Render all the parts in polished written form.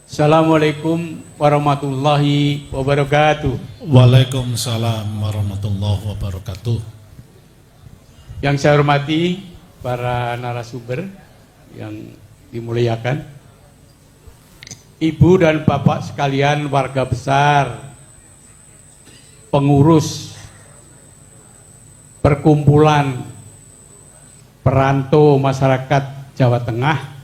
Assalamualaikum warahmatullahi wabarakatuh. Waalaikumsalam warahmatullahi wabarakatuh. Yang saya hormati para narasumber yang dimuliakan, Ibu dan Bapak sekalian, warga besar, pengurus perkumpulan perantau masyarakat Jawa Tengah,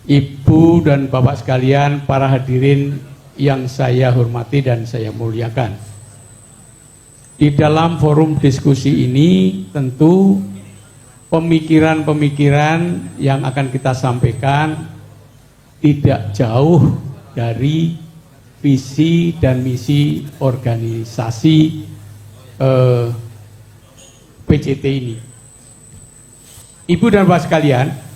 Ibu dan Bapak sekalian, para hadirin yang saya hormati dan saya muliakan. Di dalam forum diskusi ini tentu pemikiran-pemikiran yang akan kita sampaikan tidak jauh dari visi dan misi organisasi PCT ini. Ibu dan Bapak sekalian,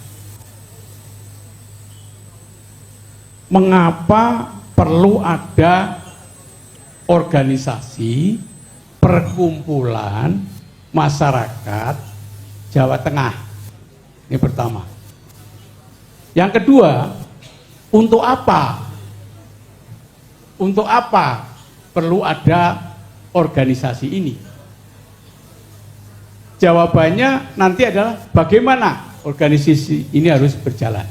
mengapa perlu ada organisasi perkumpulan masyarakat Jawa Tengah? Ini pertama. Yang kedua, untuk apa? Untuk apa perlu ada organisasi ini? Jawabannya nanti adalah bagaimana organisasi ini harus berjalan.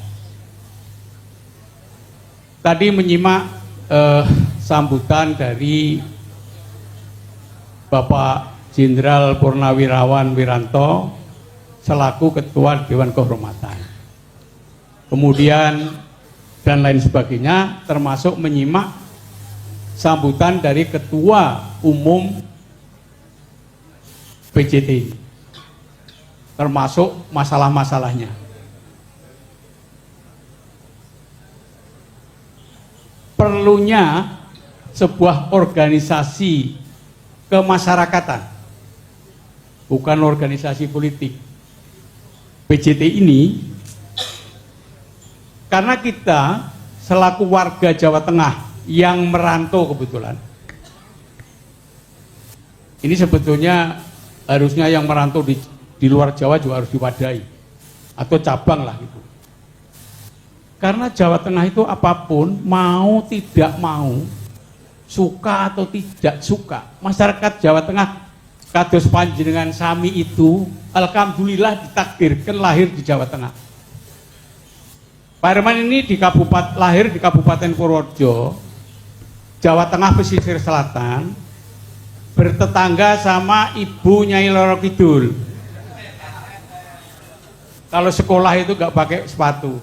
Tadi menyimak sambutan dari Bapak Jenderal Purnawirawan Wiranto selaku Ketua Dewan Kehormatan. Kemudian dan lain sebagainya, termasuk menyimak sambutan dari Ketua Umum PCT ini, termasuk masalah-masalahnya. Perlunya sebuah organisasi kemasyarakatan, bukan organisasi politik. PCT ini, karena kita selaku warga Jawa Tengah yang merantau kebetulan, ini sebetulnya harusnya yang merantau di luar Jawa juga harus diwadahi atau cabang lah gitu. Karena Jawa Tengah itu apapun, mau tidak mau, suka atau tidak suka, masyarakat Jawa Tengah kados panjenengan sami itu alhamdulillah ditakdirkan lahir di Jawa Tengah. Pak Herman ini lahir di Kabupaten Purworejo, Jawa Tengah pesisir selatan, bertetangga sama Ibu Nyai Loro Kidul. Kalau sekolah itu gak pakai sepatu.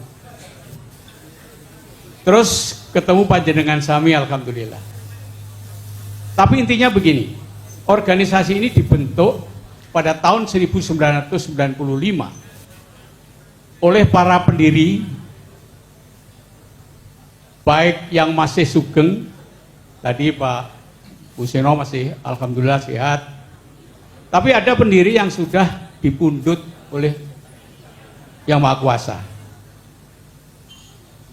Terus ketemu panjenengan sami, alhamdulillah. Tapi intinya begini, organisasi ini dibentuk pada tahun 1995 oleh para pendiri, baik yang masih sugeng, tadi Pak Buseno masih alhamdulillah sehat, tapi ada pendiri yang sudah dipundut oleh Yang Maha Kuasa.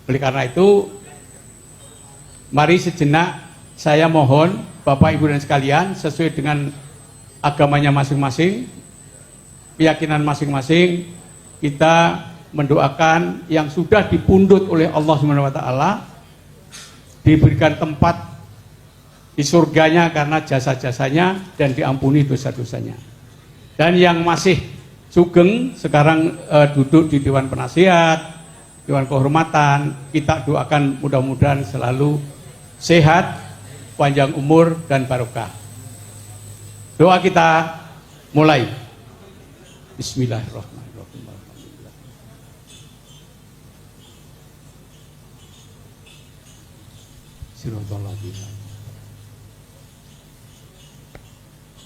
Oleh karena itu, mari sejenak saya mohon Bapak Ibu dan sekalian, sesuai dengan agamanya masing-masing, keyakinan masing-masing, kita mendoakan yang sudah dipundut oleh Allah SWT diberikan tempat di surganya karena jasa-jasanya dan diampuni dosa-dosanya. Dan yang masih sugeng sekarang duduk di Dewan Penasihat, Dewan Kehormatan, kita doakan mudah-mudahan selalu sehat, panjang umur dan barokah. Doa kita mulai. Bismillahirrahmanirrahim.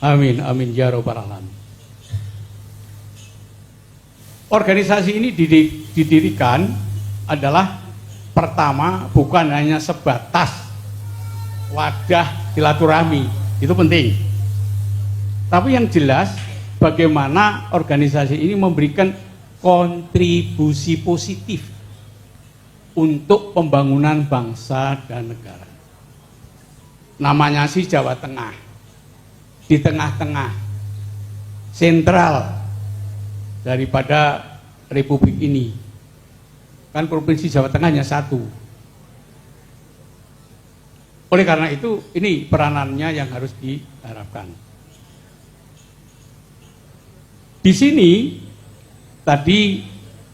Amin, amin ya rabbal alamin. Organisasi ini didirikan adalah pertama bukan hanya sebatas wadah silaturahmi, itu penting. Tapi yang jelas bagaimana organisasi ini memberikan kontribusi positif untuk pembangunan bangsa dan negara. Namanya sih Jawa Tengah, di tengah-tengah sentral daripada Republik ini. Kan Provinsi Jawa Tengah hanya satu, Oleh karena itu, ini peranannya yang harus diharapkan. Di sini tadi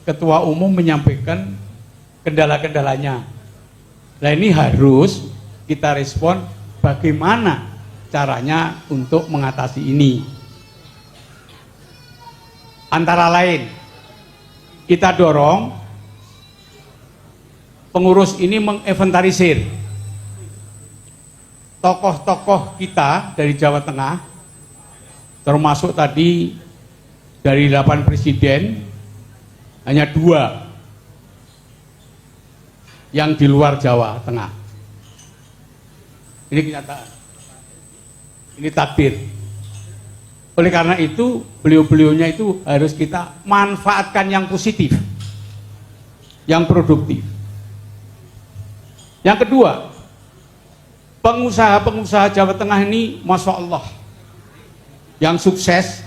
Ketua Umum menyampaikan kendala-kendalanya. Nah ini harus kita respon bagaimana caranya untuk mengatasi ini. Antara lain, kita dorong pengurus ini menginventarisir tokoh-tokoh kita dari Jawa Tengah, termasuk tadi dari 8 presiden, hanya 2 yang di luar Jawa Tengah. Ini kenyataan, ini takdir. Oleh karena itu, beliau-beliaunya itu harus kita manfaatkan yang positif, yang produktif. Yang kedua, pengusaha-pengusaha Jawa Tengah ini, Masya Allah, yang sukses.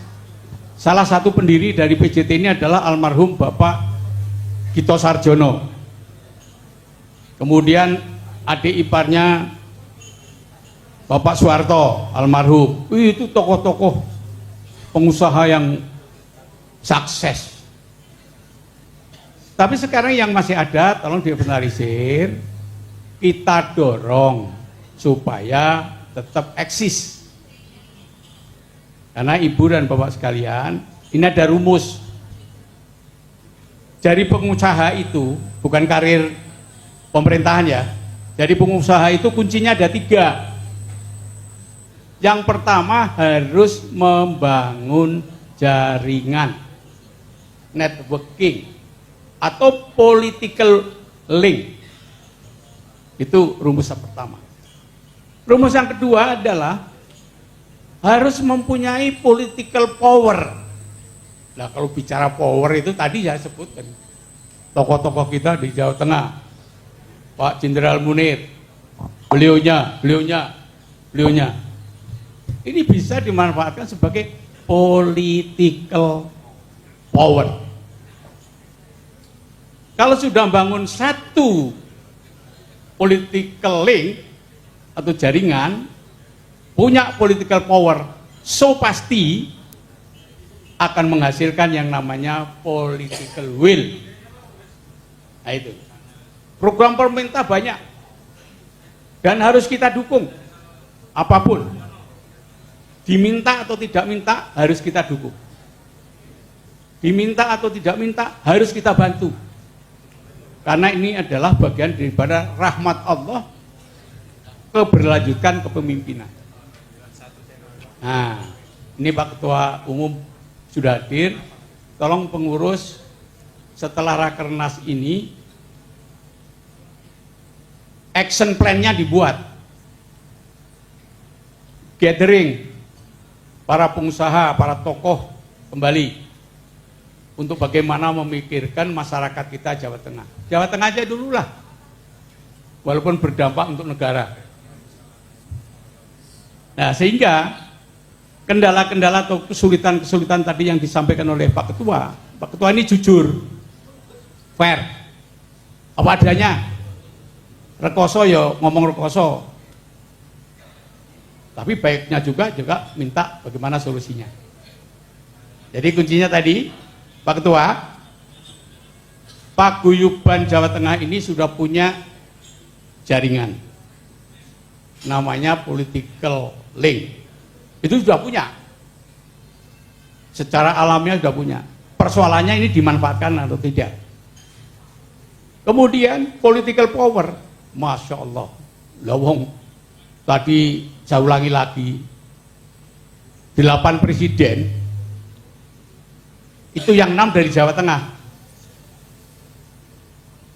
Salah satu pendiri dari PJT ini adalah almarhum Bapak Gito Sarjono. Kemudian adik iparnya Bapak Soeharto, almarhum. Itu tokoh-tokoh pengusaha yang sukses. Tapi sekarang yang masih ada, tolong diinventarisir, kita dorong supaya tetap eksis. Karena ibu dan bapak sekalian, ini ada rumus. Jadi pengusaha itu bukan karir pemerintahan ya. Jadi pengusaha itu kuncinya ada 3. Yang pertama harus membangun jaringan, networking, atau political link. Itu rumus yang pertama. Rumus yang kedua adalah harus mempunyai political power. Nah kalau bicara power itu tadi saya sebutkan tokoh-tokoh kita di Jawa Tengah, Pak Jenderal Munir, beliaunya. Ini bisa dimanfaatkan sebagai political power. Kalau sudah bangun satu political link atau jaringan, punya political power, so pasti akan menghasilkan yang namanya political will. Nah itu. Program pemerintah banyak dan harus kita dukung. Apapun, diminta atau tidak minta, harus kita dukung. Diminta atau tidak minta, harus kita bantu. Karena ini adalah bagian daripada rahmat Allah, keberlanjutan kepemimpinan. Nah, ini Pak Ketua Umum sudah hadir. Tolong pengurus setelah Rakernas ini action plan-nya dibuat. Gathering para pengusaha, para tokoh kembali untuk bagaimana memikirkan masyarakat kita Jawa Tengah. Jawa Tengah aja dulu lah, walaupun berdampak untuk negara. Nah, sehingga kendala-kendala atau kesulitan-kesulitan tadi yang disampaikan oleh Pak Ketua ini jujur, fair, apa adanya. Rekoso ya ngomong rekoso, tapi baiknya juga minta bagaimana solusinya. Jadi kuncinya tadi, Pak Ketua, Paguyuban Jawa Tengah ini sudah punya jaringan, namanya political link. Itu sudah punya, secara alamiah sudah punya. Persoalannya ini dimanfaatkan atau tidak. Kemudian political power, Masya Allah, lawong tadi saya ulangi lagi, 8 presiden itu yang 6 dari Jawa Tengah,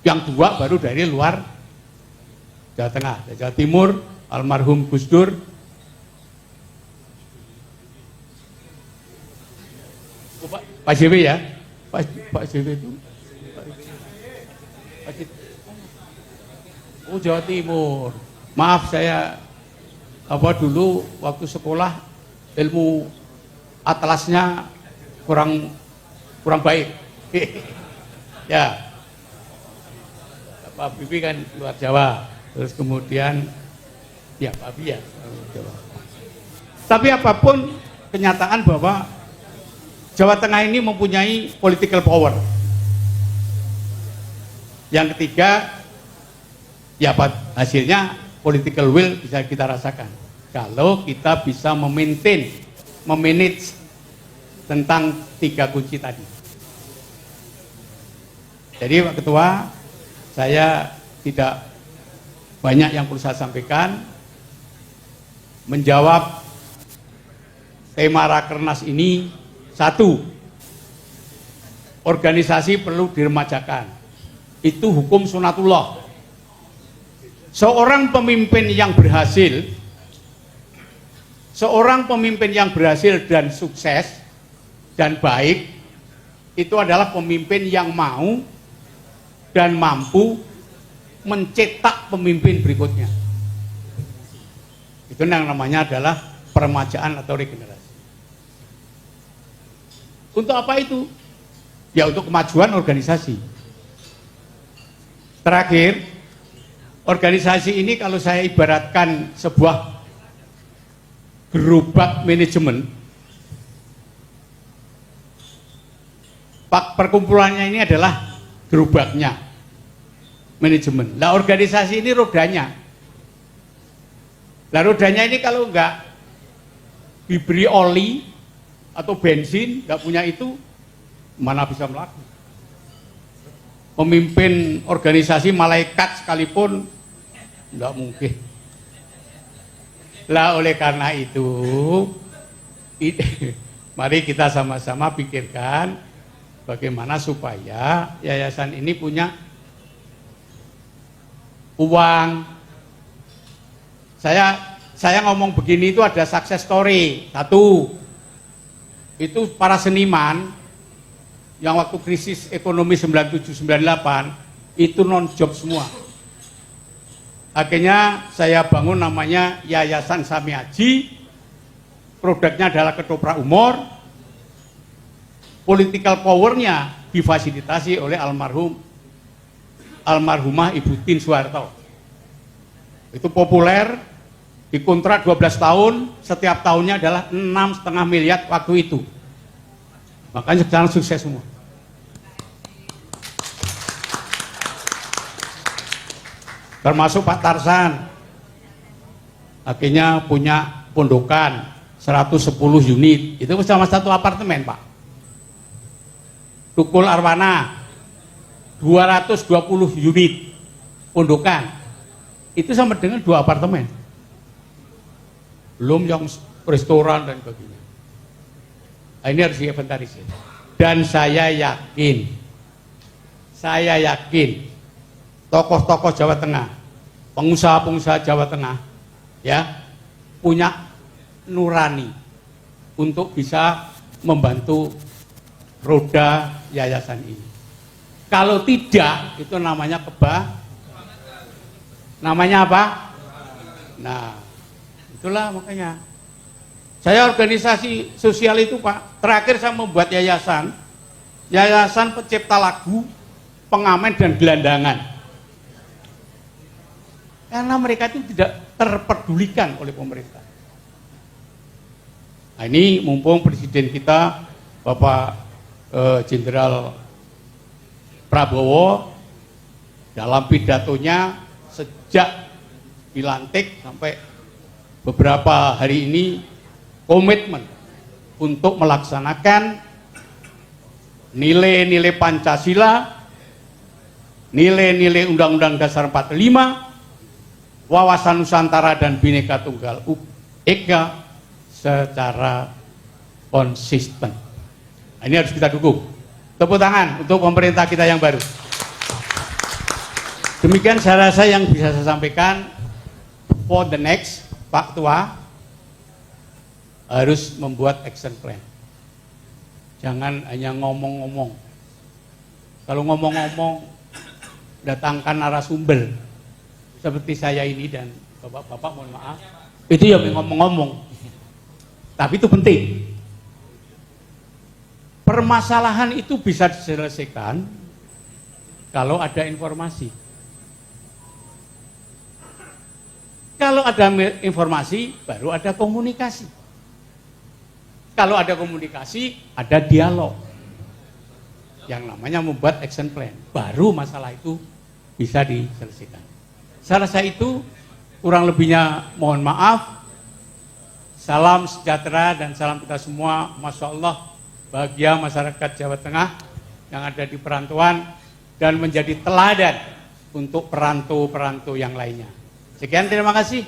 yang 2 baru dari luar Jawa Tengah. Jawa Timur almarhum Gus Dur, Pak JW ya, Pak JW itu Jawa Timur. Maaf saya dulu waktu sekolah ilmu atlasnya kurang baik. Ya, Pak Bibi kan luar Jawa. Terus kemudian Ya Pak Bia. Tapi apapun kenyataan bahwa Jawa Tengah ini mempunyai political power. Yang ketiga, ya hasilnya political will bisa kita rasakan. Kalau kita bisa memanage tentang 3 kunci tadi. Jadi Pak Ketua, saya tidak banyak yang perlu saya sampaikan. Menjawab tema Rakernas ini, 1, organisasi perlu diremajakan. Itu hukum sunatullah. Seorang pemimpin yang berhasil dan sukses dan baik itu adalah pemimpin yang mau dan mampu mencetak pemimpin berikutnya. Itu yang namanya adalah peremajaan atau regenerasi. Untuk apa itu? Ya untuk kemajuan organisasi. Terakhir, organisasi ini kalau saya ibaratkan sebuah gerobak manajemen, perkumpulannya ini adalah gerobaknya manajemen. Nah organisasi ini rodanya. Nah rodanya ini kalau enggak diberi oli atau bensin, enggak punya itu, mana bisa melakukan. Pemimpin organisasi malaikat sekalipun enggak mungkin. Lah oleh karena itu, mari kita sama-sama pikirkan bagaimana supaya yayasan ini punya uang. Saya ngomong begini itu ada success story. 1, itu para seniman yang waktu krisis ekonomi 97-98 itu non job semua. Akhirnya saya bangun namanya Yayasan Samiaji. Produknya adalah ketoprak umur. Political powernya difasilitasi oleh almarhumah Ibu Tin Soeharto. Itu populer. Dikontrak 12 tahun, setiap tahunnya adalah 6,5 miliar waktu itu. Makanya sekarang sukses semua. Termasuk Pak Tarsan. Akhirnya punya pondokan 110 unit. Itu sama 1 apartemen, Pak. Tukul Arwana 220 unit pondokan. Itu sama dengan 2 apartemen. Belum yang restoran dan sebagainya. Nah, ini harus diinventarisir. Dan saya yakin tokoh-tokoh Jawa Tengah, pengusaha-pengusaha Jawa Tengah ya punya nurani untuk bisa membantu roda yayasan ini. Kalau tidak, itu namanya namanya apa? Nah, itulah makanya saya organisasi sosial itu Pak, terakhir saya membuat yayasan pencipta lagu, pengamen dan gelandangan, karena mereka itu tidak terpedulikan oleh pemerintah. Nah ini mumpung presiden kita Bapak Jenderal Prabowo dalam pidatonya sejak dilantik sampai beberapa hari ini komitmen untuk melaksanakan nilai-nilai Pancasila, nilai-nilai Undang-Undang Dasar 45, wawasan Nusantara dan Bhinneka Tunggal Ika secara konsisten. Nah, ini harus kita dukung. Tepuk tangan untuk pemerintah kita yang baru. Demikian saya rasa yang bisa saya sampaikan. For the next, Pak Tua harus membuat action plan. Jangan hanya ngomong-ngomong. Kalau ngomong-ngomong, datangkan narasumber seperti saya ini dan bapak-bapak, mohon maaf, itu yang ngomong-ngomong. Tapi itu penting. Permasalahan itu bisa diselesaikan kalau ada informasi. Kalau ada informasi, baru ada komunikasi. Kalau ada komunikasi, ada dialog. Yang namanya membuat action plan. Baru masalah itu bisa diselesaikan. Saya rasa itu kurang lebihnya mohon maaf. Salam sejahtera dan salam kita semua. Masya Allah, bahagia masyarakat Jawa Tengah yang ada di perantauan dan menjadi teladan untuk perantau-perantau yang lainnya. Sekian, terima kasih.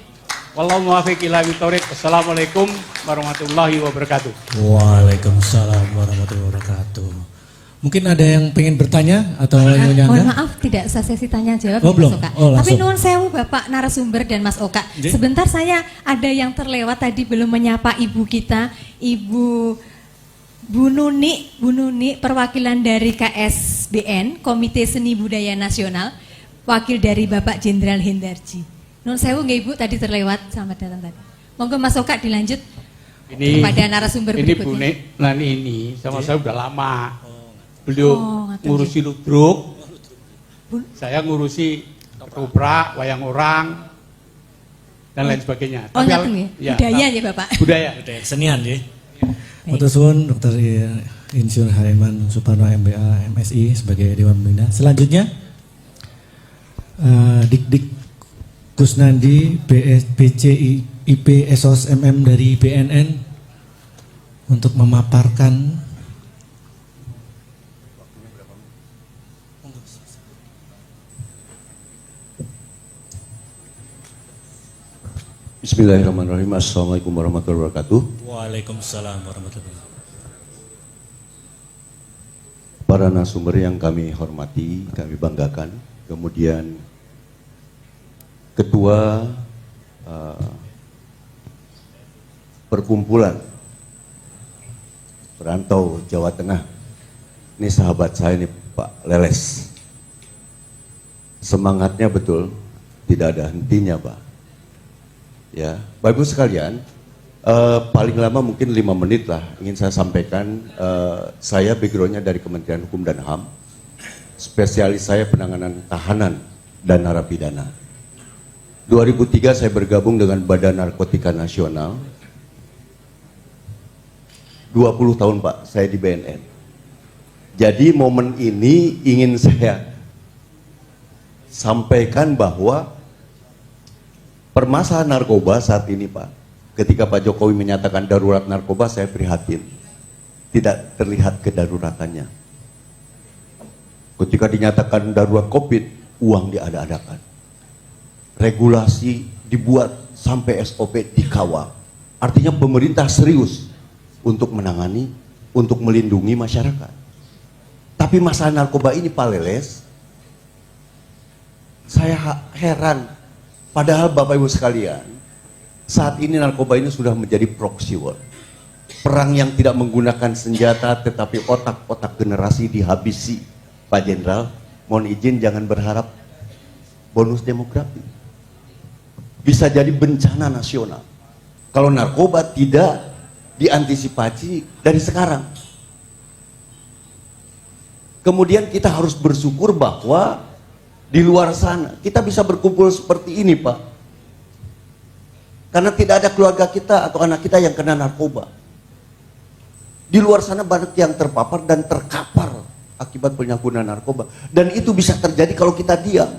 Wallahu muwaffiq ila bithoriq. Assalamualaikum warahmatullahi wabarakatuh. Waalaikumsalam warahmatullahi wabarakatuh. Mungkin ada yang pengen bertanya atau yang mohon maaf, tidak usah sesi tanya jawab. Oh, belum. Mas Oka. Oh, tapi langsung. nuwun sewu Bapak narasumber dan Mas Oka. Sebentar, saya ada yang terlewat tadi, belum menyapa ibu kita, Ibu Bu Nuni, perwakilan dari KSBN, Komite Seni Budaya Nasional, wakil dari Bapak Jenderal Hendarji. Nuwun sewu nggih Ibu, tadi terlewat, selamat datang tadi. Monggo Mas Oka dilanjut kepada narasumber berikutnya. Ini Bu Nani ini sama saya udah lama. Beliau ngurusi ludruk, saya ngurusi ketoprak, wayang orang, dan lain sebagainya. Oh, ya, budaya ya Bapak. Budaya. Senian ya. Matur suwun Dr. Insinyur Hariman Suparno MBA MSI sebagai Dewan Pembina. Selanjutnya Dik Kusnandi BCIP Esos MM dari BNN untuk memaparkan Bismillahirrahmanirrahim. Assalamualaikum warahmatullahi wabarakatuh. Waalaikumsalam warahmatullahi wabarakatuh. Para narasumber yang kami hormati, kami banggakan. Kemudian Ketua Perkumpulan Perantau Jawa Tengah. Ini sahabat saya nih Pak Leles. Semangatnya betul, tidak ada hentinya Pak. Ya, Bapak Ibu sekalian, paling lama mungkin 5 menit lah ingin saya sampaikan. Saya backgroundnya dari Kementerian Hukum dan HAM, spesialis saya penanganan tahanan dan narapidana. 2003 saya bergabung dengan Badan Narkotika Nasional. 20 tahun Pak, saya di BNN. Jadi momen ini ingin saya sampaikan bahwa permasalahan narkoba saat ini Pak, ketika Pak Jokowi menyatakan darurat narkoba, saya prihatin. Tidak terlihat kedaruratannya. Ketika dinyatakan darurat COVID, uang diada-adakan. Regulasi dibuat sampai SOP dikawal. Artinya pemerintah serius untuk menangani, untuk melindungi masyarakat. Tapi masalah narkoba ini Pak Leles, saya heran. Padahal Bapak Ibu sekalian, saat ini narkoba ini sudah menjadi proxy war. Perang yang tidak menggunakan senjata tetapi otak-otak generasi dihabisi. Pak Jenderal, mohon izin jangan berharap bonus demografi. Bisa jadi bencana nasional. Kalau narkoba tidak diantisipasi dari sekarang. Kemudian kita harus bersyukur bahwa di luar sana kita bisa berkumpul seperti ini Pak, karena tidak ada keluarga kita atau anak kita yang kena narkoba. Di luar sana banyak yang terpapar dan terkapar akibat penyalahgunaan narkoba, dan itu bisa terjadi kalau kita diam.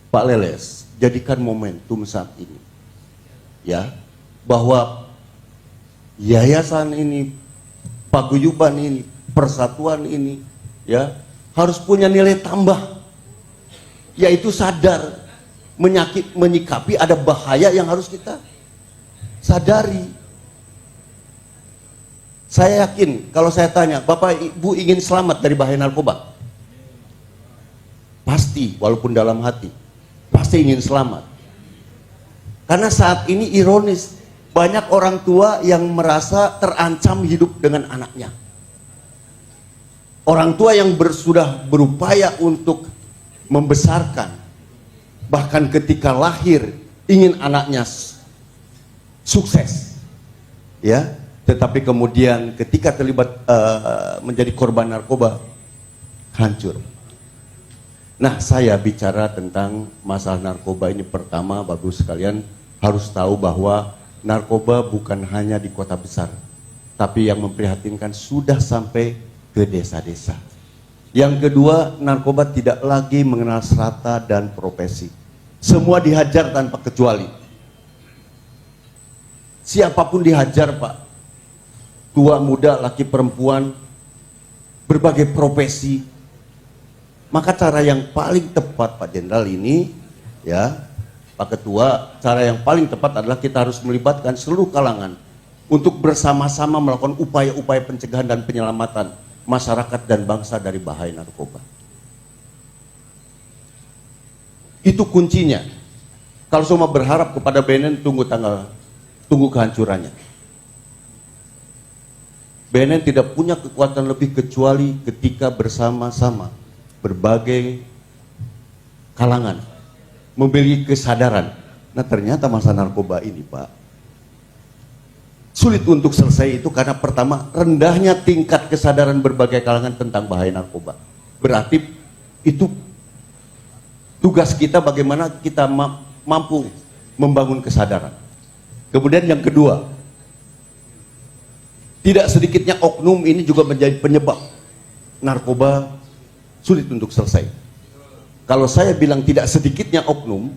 Pak Leles, jadikan momentum saat ini ya, bahwa yayasan ini, paguyuban ini, persatuan ini ya harus punya nilai tambah, yaitu sadar menyikapi ada bahaya yang harus kita sadari. Saya yakin kalau saya tanya, Bapak Ibu ingin selamat dari bahaya narkoba? Pasti, walaupun dalam hati, pasti ingin selamat. Karena saat ini ironis, banyak orang tua yang merasa terancam hidup dengan anaknya. Orang tua yang sudah berupaya untuk membesarkan, bahkan ketika lahir ingin anaknya sukses, ya, tetapi kemudian ketika terlibat menjadi korban narkoba, hancur. Nah, saya bicara tentang masalah narkoba ini, pertama Bapak Ibu sekalian harus tahu bahwa narkoba bukan hanya di kota besar, tapi yang memprihatinkan sudah sampai ke desa-desa. Yang kedua, narkoba tidak lagi mengenal strata dan profesi. Semua dihajar tanpa kecuali. Siapapun dihajar, Pak. Tua, muda, laki, perempuan, berbagai profesi. Maka cara yang paling tepat, Pak Jenderal, ini, ya, Pak Ketua, cara yang paling tepat adalah kita harus melibatkan seluruh kalangan untuk bersama-sama melakukan upaya-upaya pencegahan dan penyelamatan masyarakat dan bangsa dari bahaya narkoba. Itu kuncinya. Kalau semua berharap kepada BNN, tunggu kehancurannya. BNN tidak punya kekuatan lebih kecuali ketika bersama-sama berbagai kalangan memiliki kesadaran. Nah, ternyata masalah narkoba ini, Pak, sulit untuk selesai itu karena pertama, rendahnya tingkat kesadaran berbagai kalangan tentang bahaya narkoba. Berarti itu tugas kita bagaimana kita mampu membangun kesadaran. Kemudian yang kedua, tidak sedikitnya oknum ini juga menjadi penyebab narkoba sulit untuk selesai. Kalau saya bilang tidak sedikitnya oknum,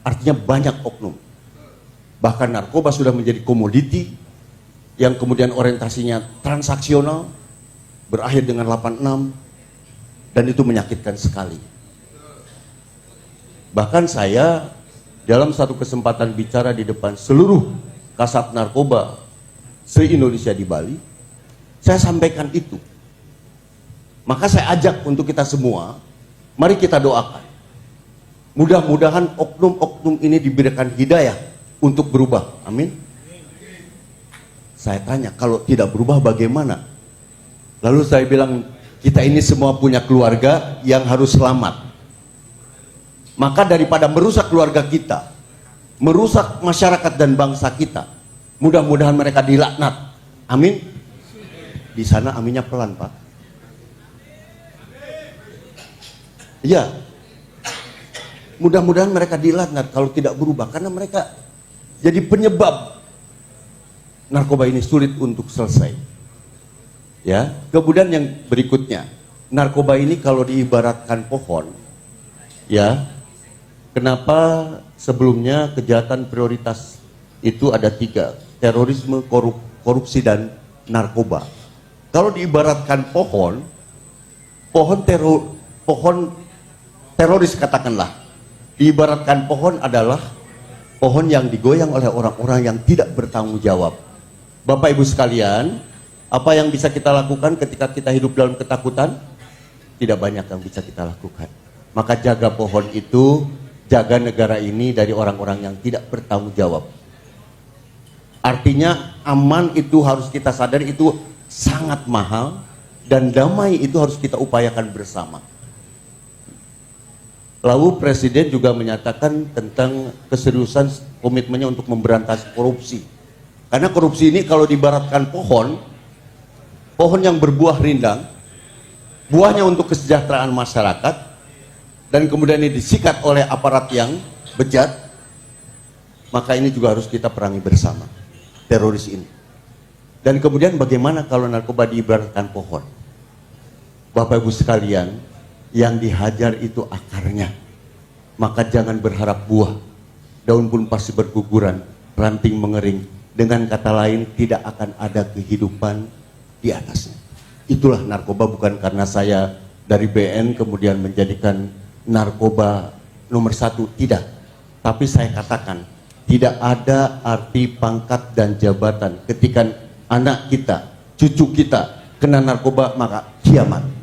artinya banyak oknum. Bahkan narkoba sudah menjadi komoditi yang kemudian orientasinya transaksional, berakhir dengan 86, dan itu menyakitkan sekali. Bahkan saya dalam satu kesempatan bicara di depan seluruh kasat narkoba se-Indonesia di Bali, saya sampaikan itu. Maka saya ajak untuk kita semua, mari kita doakan. Mudah-mudahan oknum-oknum ini diberikan hidayah untuk berubah. Amin. Saya tanya, kalau tidak berubah bagaimana? Lalu saya bilang, kita ini semua punya keluarga yang harus selamat. Maka daripada merusak keluarga kita, merusak masyarakat dan bangsa kita, mudah-mudahan mereka dilaknat. Amin. Di sana aminnya pelan, Pak. Ya. Mudah-mudahan mereka dilaknat kalau tidak berubah, karena mereka jadi penyebab narkoba ini sulit untuk selesai. Ya. Kemudian yang berikutnya, narkoba ini kalau diibaratkan pohon, ya, kenapa sebelumnya kejahatan prioritas itu ada 3, terorisme, korupsi, dan narkoba. Kalau diibaratkan pohon teroris katakanlah, diibaratkan pohon adalah pohon yang digoyang oleh orang-orang yang tidak bertanggung jawab. Bapak Ibu sekalian, apa yang bisa kita lakukan ketika kita hidup dalam ketakutan? Tidak banyak yang bisa kita lakukan. Maka jaga pohon itu, jaga negara ini dari orang-orang yang tidak bertanggung jawab. Artinya aman itu harus kita sadari itu sangat mahal, dan damai itu harus kita upayakan bersama. Lalu Presiden juga menyatakan tentang keseriusan komitmennya untuk memberantas korupsi. Karena korupsi ini kalau diibaratkan pohon yang berbuah rindang, buahnya untuk kesejahteraan masyarakat, dan kemudian ini disikat oleh aparat yang bejat, maka ini juga harus kita perangi bersama, teroris ini. Dan kemudian bagaimana kalau narkoba diibaratkan pohon? Bapak Ibu sekalian, yang dihajar itu akarnya. Maka jangan berharap buah, daun pun pasti berguguran, ranting mengering. Dengan kata lain, tidak akan ada kehidupan di atasnya. Itulah narkoba, bukan karena saya dari BN kemudian menjadikan narkoba nomor 1, tidak. Tapi saya katakan, tidak ada arti pangkat dan jabatan ketika anak kita, cucu kita kena narkoba, maka kiamat.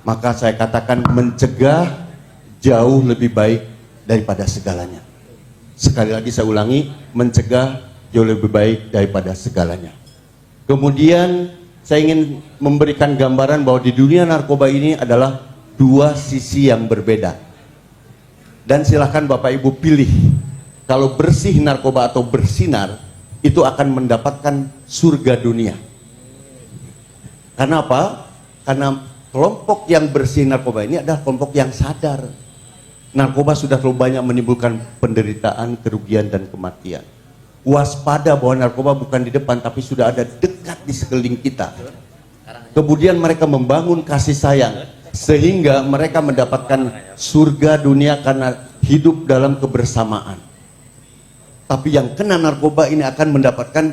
Maka saya katakan mencegah jauh lebih baik daripada segalanya. Sekali lagi saya ulangi, mencegah jauh lebih baik daripada segalanya. Kemudian saya ingin memberikan gambaran bahwa di dunia narkoba ini adalah 2 sisi yang berbeda. Dan silahkan Bapak Ibu pilih, kalau bersih narkoba atau bersinar, itu akan mendapatkan surga dunia. Karena apa? Karena kelompok yang bersih narkoba ini adalah kelompok yang sadar. Narkoba sudah terlalu banyak menimbulkan penderitaan, kerugian, dan kematian. Waspada bahwa narkoba bukan di depan, tapi sudah ada dekat di sekeliling kita. Kemudian mereka membangun kasih sayang, sehingga mereka mendapatkan surga dunia karena hidup dalam kebersamaan. Tapi yang kena narkoba ini akan mendapatkan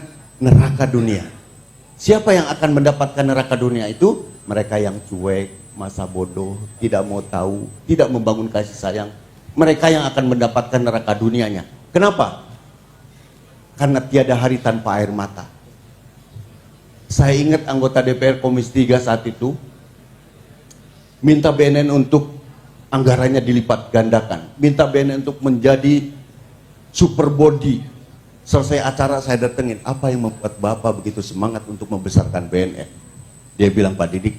neraka dunia. Siapa yang akan mendapatkan neraka dunia itu? Mereka yang cuek, masa bodoh, tidak mau tahu, tidak membangun kasih sayang. Mereka yang akan mendapatkan neraka dunianya. Kenapa? Karena tiada hari tanpa air mata. Saya ingat anggota DPR Komisi 3 saat itu minta BNN untuk anggarannya dilipat gandakan, minta BNN untuk menjadi super body. Selesai acara saya datengin, apa yang membuat Bapak begitu semangat untuk membesarkan BNN? Dia bilang, Pak Didik,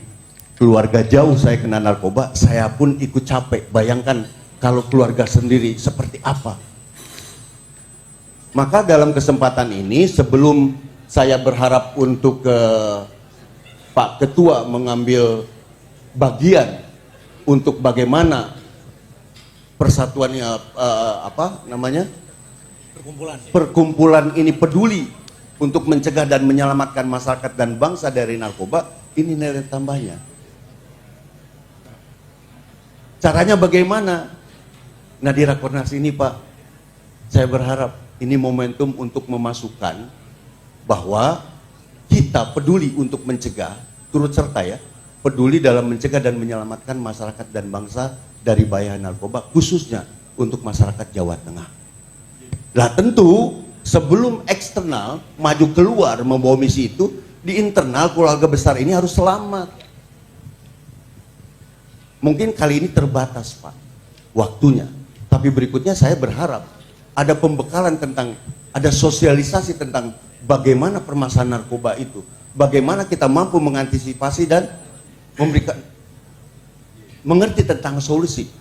keluarga jauh saya kena narkoba, saya pun ikut capek. Bayangkan kalau keluarga sendiri seperti apa. Maka dalam kesempatan ini, sebelum saya berharap untuk Pak Ketua mengambil bagian untuk bagaimana persatuannya perkumpulan ini peduli untuk mencegah dan menyelamatkan masyarakat dan bangsa dari narkoba, ini nilai tambahnya. Caranya bagaimana? Nah, di Rakornas ini Pak, saya berharap ini momentum untuk memasukkan bahwa kita peduli untuk mencegah, turut serta ya, peduli dalam mencegah dan menyelamatkan masyarakat dan bangsa dari bahaya narkoba, khususnya untuk masyarakat Jawa Tengah. Lah tentu sebelum eksternal maju keluar membawa misi itu, di internal keluarga besar ini harus selamat. Mungkin kali ini terbatas Pak waktunya, tapi berikutnya saya berharap ada pembekalan tentang, ada sosialisasi tentang bagaimana permasalahan narkoba itu, bagaimana kita mampu mengantisipasi dan memberikan, mengerti tentang solusi.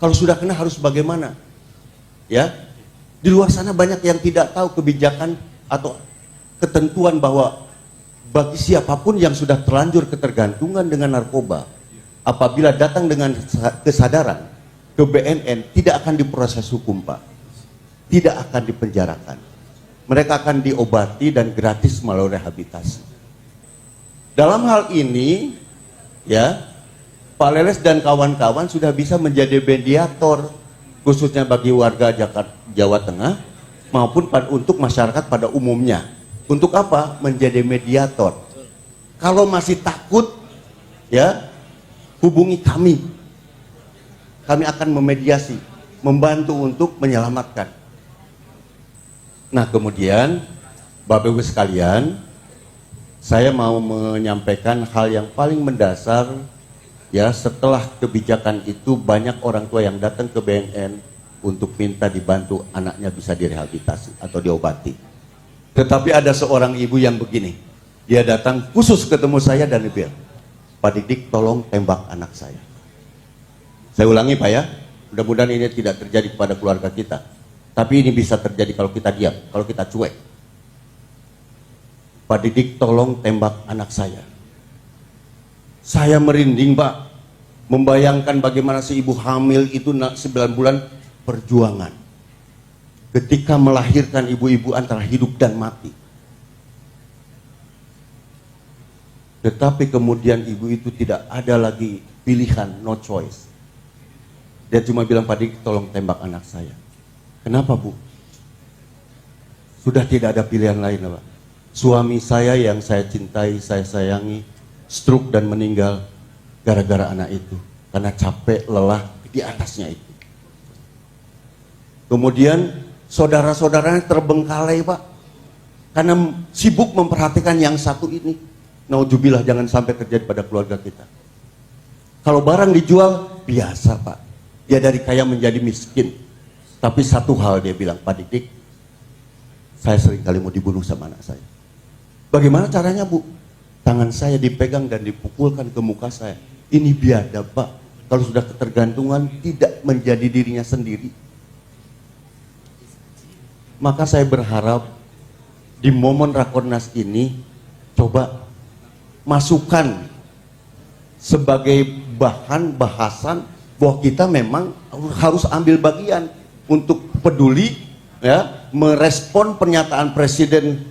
Kalau sudah kena harus bagaimana, ya. Di luar sana banyak yang tidak tahu kebijakan atau ketentuan bahwa bagi siapapun yang sudah terlanjur ketergantungan dengan narkoba, apabila datang dengan kesadaran ke BNN, tidak akan diproses hukum Pak, tidak akan dipenjarakan, mereka akan diobati dan gratis melalui rehabilitasi. Dalam hal ini, ya, Pak Leles dan kawan-kawan sudah bisa menjadi mediator, khususnya bagi warga Jawa Tengah maupun untuk masyarakat pada umumnya. Untuk apa? Menjadi mediator. Kalau masih takut, ya, hubungi kami. Kami akan memediasi, membantu untuk menyelamatkan. Nah, kemudian Bapak Ibu sekalian, saya mau menyampaikan hal yang paling mendasar. Ya, setelah kebijakan itu banyak orang tua yang datang ke BNN untuk minta dibantu anaknya bisa direhabilitasi atau diobati. Tetapi ada seorang ibu yang begini, dia datang khusus ketemu saya dan dia bilang, Pak Didik tolong tembak anak saya. Saya ulangi Pak ya, mudah-mudahan ini tidak terjadi kepada keluarga kita. Tapi ini bisa terjadi kalau kita diam, kalau kita cuek. Pak Didik tolong tembak anak saya. Saya merinding Pak, membayangkan bagaimana si ibu hamil itu 9 bulan perjuangan. Ketika melahirkan ibu-ibu antara hidup dan mati. Tetapi kemudian ibu itu tidak ada lagi pilihan, no choice. Dia cuma bilang, Pak Dik tolong tembak anak saya. Kenapa Bu? Sudah tidak ada pilihan lain Pak. Suami saya yang saya cintai, saya sayangi, stroke dan meninggal gara-gara anak itu, karena capek, lelah di atasnya itu. Kemudian saudara-saudaranya terbengkalai Pak, karena sibuk memperhatikan yang satu ini. Nauzubillah, jangan sampai terjadi pada keluarga kita. Kalau barang dijual biasa Pak, dia dari kaya menjadi miskin. Tapi satu hal dia bilang, Pak Didik, saya sering kali mau dibunuh sama anak saya. Bagaimana caranya Bu? Tangan saya dipegang dan dipukulkan ke muka saya. Ini biadab Pak. Kalau sudah ketergantungan tidak menjadi dirinya sendiri. Maka saya berharap di momen Rakornas ini coba masukkan sebagai bahan bahasan bahwa kita memang harus ambil bagian untuk peduli, ya, merespon pernyataan Presiden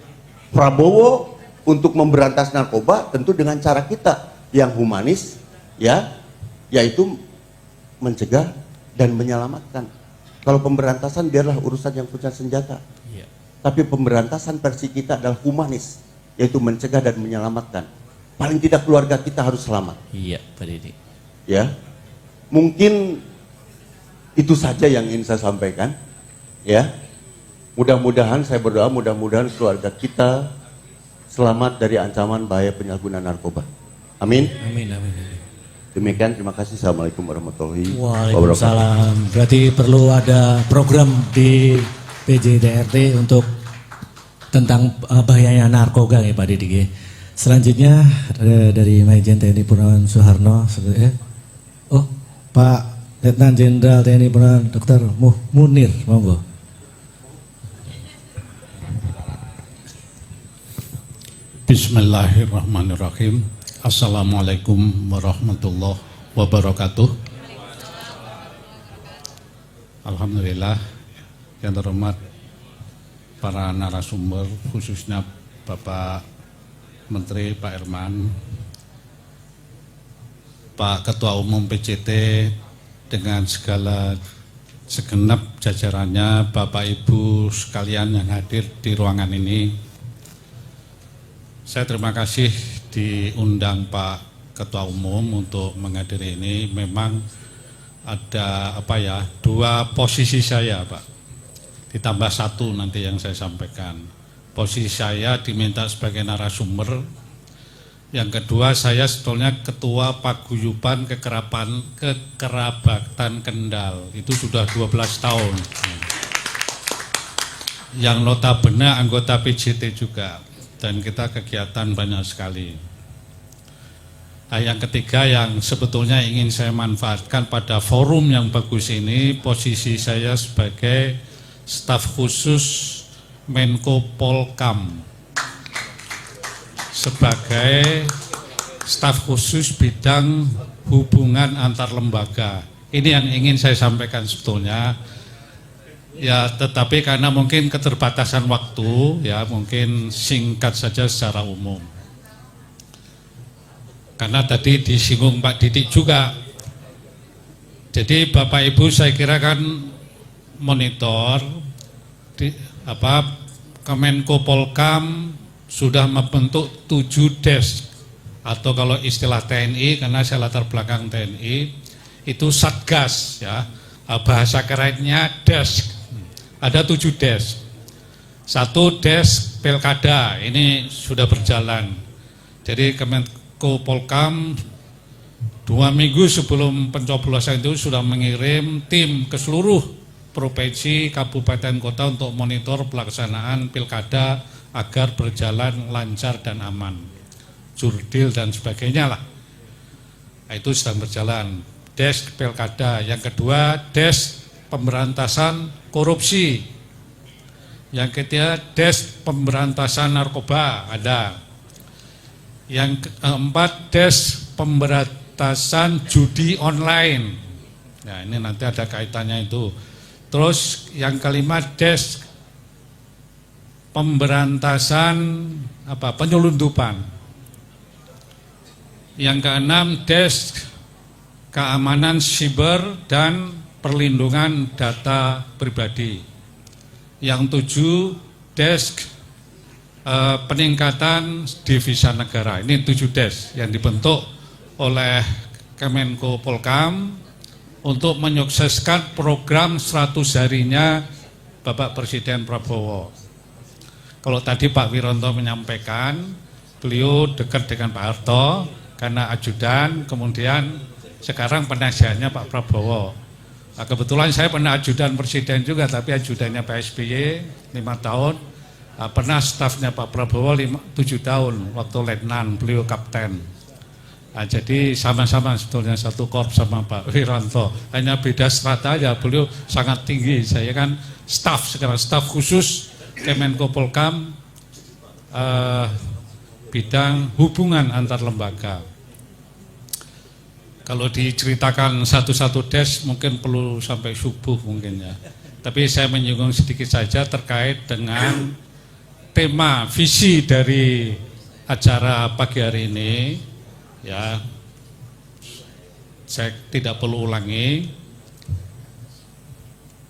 Prabowo untuk memberantas narkoba, tentu dengan cara kita yang humanis, ya, yaitu mencegah dan menyelamatkan. Kalau pemberantasan biarlah urusan yang punya senjata. Iya. Tapi pemberantasan versi kita adalah humanis, yaitu mencegah dan menyelamatkan. Paling tidak keluarga kita harus selamat. Iya, Pak Didi. Ya, mungkin itu saja yang ingin saya sampaikan. Ya, mudah-mudahan saya berdoa, mudah-mudahan keluarga kita selamat dari ancaman bahaya penyalahgunaan narkoba. Amin. Amin, amin. Demikian, terima kasih. Assalamualaikum warahmatullahi wabarakatuh. Waalaikumsalam. Berarti perlu ada program di PJDRT untuk tentang bahayanya narkoba ya Pak Didi. Selanjutnya dari Majen TNI Purnawan Soeharno. Oh, Pak Letnan Jenderal TNI Purnawan Dr. Munir, monggo. Bismillahirrahmanirrahim. Assalamualaikum warahmatullahi wabarakatuh. Alhamdulillah, yang terhormat para narasumber, khususnya Bapak Menteri Pak Herman, Pak Ketua Umum PCT dengan segala segenap jajarannya, Bapak Ibu sekalian yang hadir di ruangan ini. Saya terima kasih diundang Pak Ketua Umum untuk menghadiri ini. Memang ada dua posisi saya Pak, ditambah satu nanti yang saya sampaikan. Posisi saya diminta sebagai narasumber, yang kedua saya sebetulnya Ketua Paguyuban Kekerabatan Kendal, itu sudah 12 tahun, yang notabene anggota PJT juga, dan kita kegiatan banyak sekali. Nah, yang ketiga yang sebetulnya ingin saya manfaatkan pada forum yang bagus ini, posisi saya sebagai staf khusus Menko Polkam, sebagai staf khusus bidang hubungan antar lembaga. Ini yang ingin saya sampaikan sebetulnya. Ya, tetapi karena mungkin keterbatasan waktu, ya mungkin singkat saja secara umum. Karena tadi disinggung Pak Didik juga. Jadi Bapak Ibu saya kira kan monitor Kemenko Polkam sudah membentuk 7 desk, atau kalau istilah TNI, karena saya latar belakang TNI, itu satgas ya. Bahasa kerennya desk. Ada 7 desk. 1 desk pilkada, ini sudah berjalan. Jadi Kemenko Polkam 2 minggu sebelum pencoblosan itu sudah mengirim tim ke seluruh provinsi, kabupaten, kota untuk monitor pelaksanaan pilkada agar berjalan lancar dan aman. Jurdil dan sebagainya lah. Nah, itu sedang berjalan. Desk pilkada. Yang kedua, desk pemberantasan korupsi. Yang ketiga, desk pemberantasan narkoba ada. Yang keempat, desk pemberantasan judi online. Nah, ini nanti ada kaitannya itu. Terus yang kelima, desk pemberantasan penyelundupan. Yang keenam, desk keamanan siber dan perlindungan data pribadi. Yang 7, desk peningkatan devisa negara. Ini 7 desk yang dibentuk oleh Kemenko Polkam untuk menyukseskan program 100 harinya Bapak Presiden Prabowo. Kalau tadi Pak Wiranto menyampaikan, beliau dekat dengan Pak Harto karena ajudan, kemudian sekarang penasihatnya Pak Prabowo. Nah, kebetulan saya pernah ajudan presiden juga, tapi ajudannya Pak SBY 5 tahun, pernah stafnya Pak Prabowo 7 tahun, waktu letnan, beliau kapten. Nah, jadi sama-sama sebetulnya satu korps sama Pak Wiranto, hanya beda strata aja, beliau sangat tinggi, saya kan staf sekarang, staf khusus Kemenko Polkam, bidang hubungan antar lembaga. Kalau diceritakan satu-satu des mungkin perlu sampai subuh mungkin ya. Tapi saya menyinggung sedikit saja terkait dengan tema visi dari acara pagi hari ini ya. Saya tidak perlu ulangi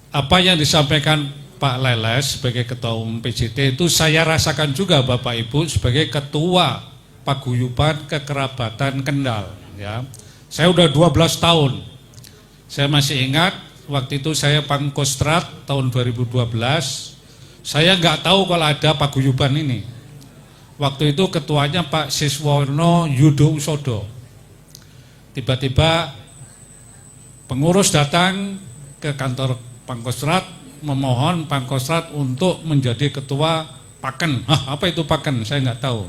apa yang disampaikan Pak Leles sebagai Ketua Umum PJT itu saya rasakan juga Bapak Ibu sebagai Ketua Paguyuban Kekerabatan Kendal ya. Saya udah 12 tahun. Saya masih ingat waktu itu saya Pangkostrat tahun 2012. Saya nggak tahu kalau ada paguyuban ini. Waktu itu ketuanya Pak Siswono Yudo Usodo. Tiba-tiba pengurus datang ke kantor Pangkostrat memohon Pangkostrat untuk menjadi ketua Paken. Apa itu Paken? Saya nggak tahu.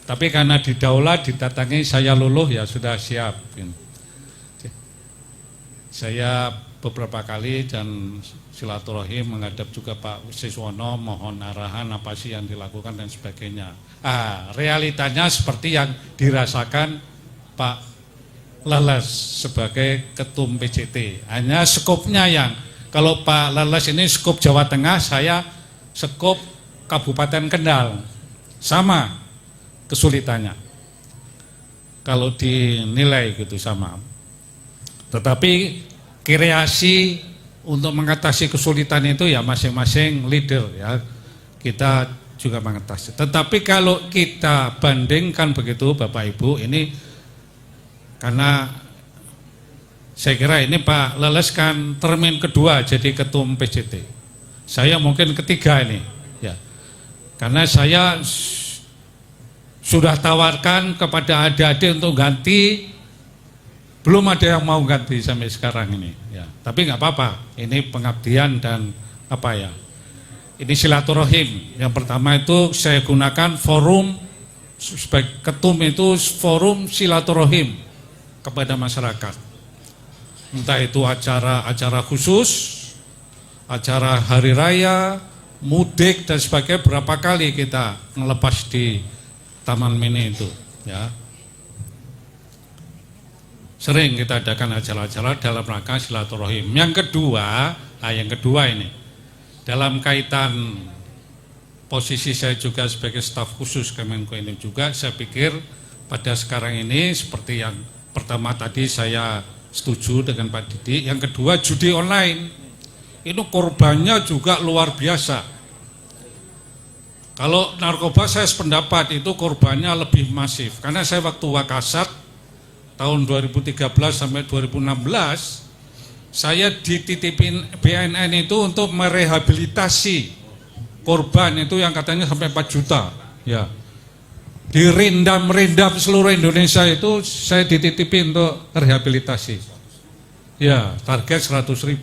Tapi karena didaulat, didatangi, saya luluh, ya sudah siap. Saya beberapa kali dan silaturahim menghadap juga Pak Siswono, mohon arahan apa sih yang dilakukan dan sebagainya. Realitanya seperti yang dirasakan Pak Leles sebagai Ketum PJT. Hanya skopnya yang, kalau Pak Leles ini skop Jawa Tengah, saya skop Kabupaten Kendal. Sama kesulitannya kalau dinilai gitu sama, tetapi kreasi untuk mengatasi kesulitan itu ya masing-masing leader ya, kita juga mengatasi. Tetapi kalau kita bandingkan begitu Bapak Ibu, ini karena saya kira ini Pak Leles kan termin kedua jadi Ketum PJT, saya mungkin ketiga ini ya, karena saya sudah tawarkan kepada adik-adik untuk ganti, belum ada yang mau ganti sampai sekarang ini ya. Tapi nggak apa-apa, ini pengabdian dan apa ya, ini silaturahim. Yang pertama itu saya gunakan forum sebagai ketum itu forum silaturahim kepada masyarakat, entah itu acara khusus, acara hari raya, mudik dan sebagainya. Berapa kali kita ngelepas di Taman Mini itu ya, sering kita adakan acara-acara dalam rangka silaturahim. Yang kedua ini dalam kaitan posisi saya juga sebagai staf khusus Kemenko ini juga, saya pikir pada sekarang ini seperti yang pertama tadi saya setuju dengan Pak Didi, yang kedua judi online itu korbannya juga luar biasa. Kalau narkoba saya sependapat itu korbannya lebih masif, karena saya waktu Wakasat tahun 2013 sampai 2016 saya dititipin BNN itu untuk merehabilitasi korban itu yang katanya sampai 4 juta ya, dirindam seluruh Indonesia itu saya dititipin untuk rehabilitasi ya, target 100.000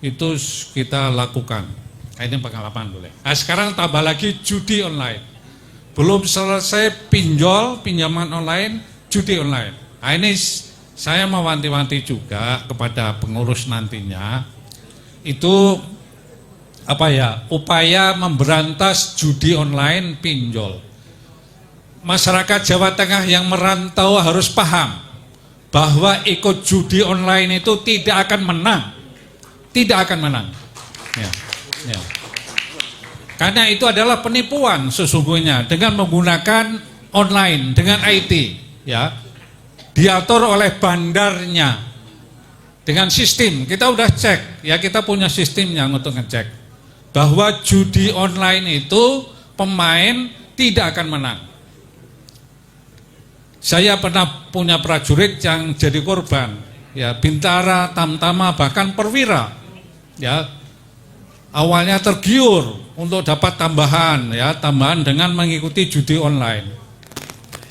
itu kita lakukan. Ini pengalaman boleh. Nah, sekarang tambah lagi judi online. Belum selesai pinjaman online, judi online. Nah, ini saya mewanti-wanti juga kepada pengurus nantinya, itu apa ya, upaya memberantas judi online, pinjol. Masyarakat Jawa Tengah yang merantau harus paham bahwa ikut judi online itu tidak akan menang. Tidak akan menang. Ya. Karena itu adalah penipuan sesungguhnya dengan menggunakan online, dengan IT ya, diatur oleh bandarnya dengan sistem. Kita udah cek ya, kita punya sistemnya untuk ngecek bahwa judi online itu pemain tidak akan menang. Saya pernah punya prajurit yang jadi korban ya, Bintara, Tamtama, bahkan Perwira ya. Awalnya tergiur untuk dapat tambahan dengan mengikuti judi online.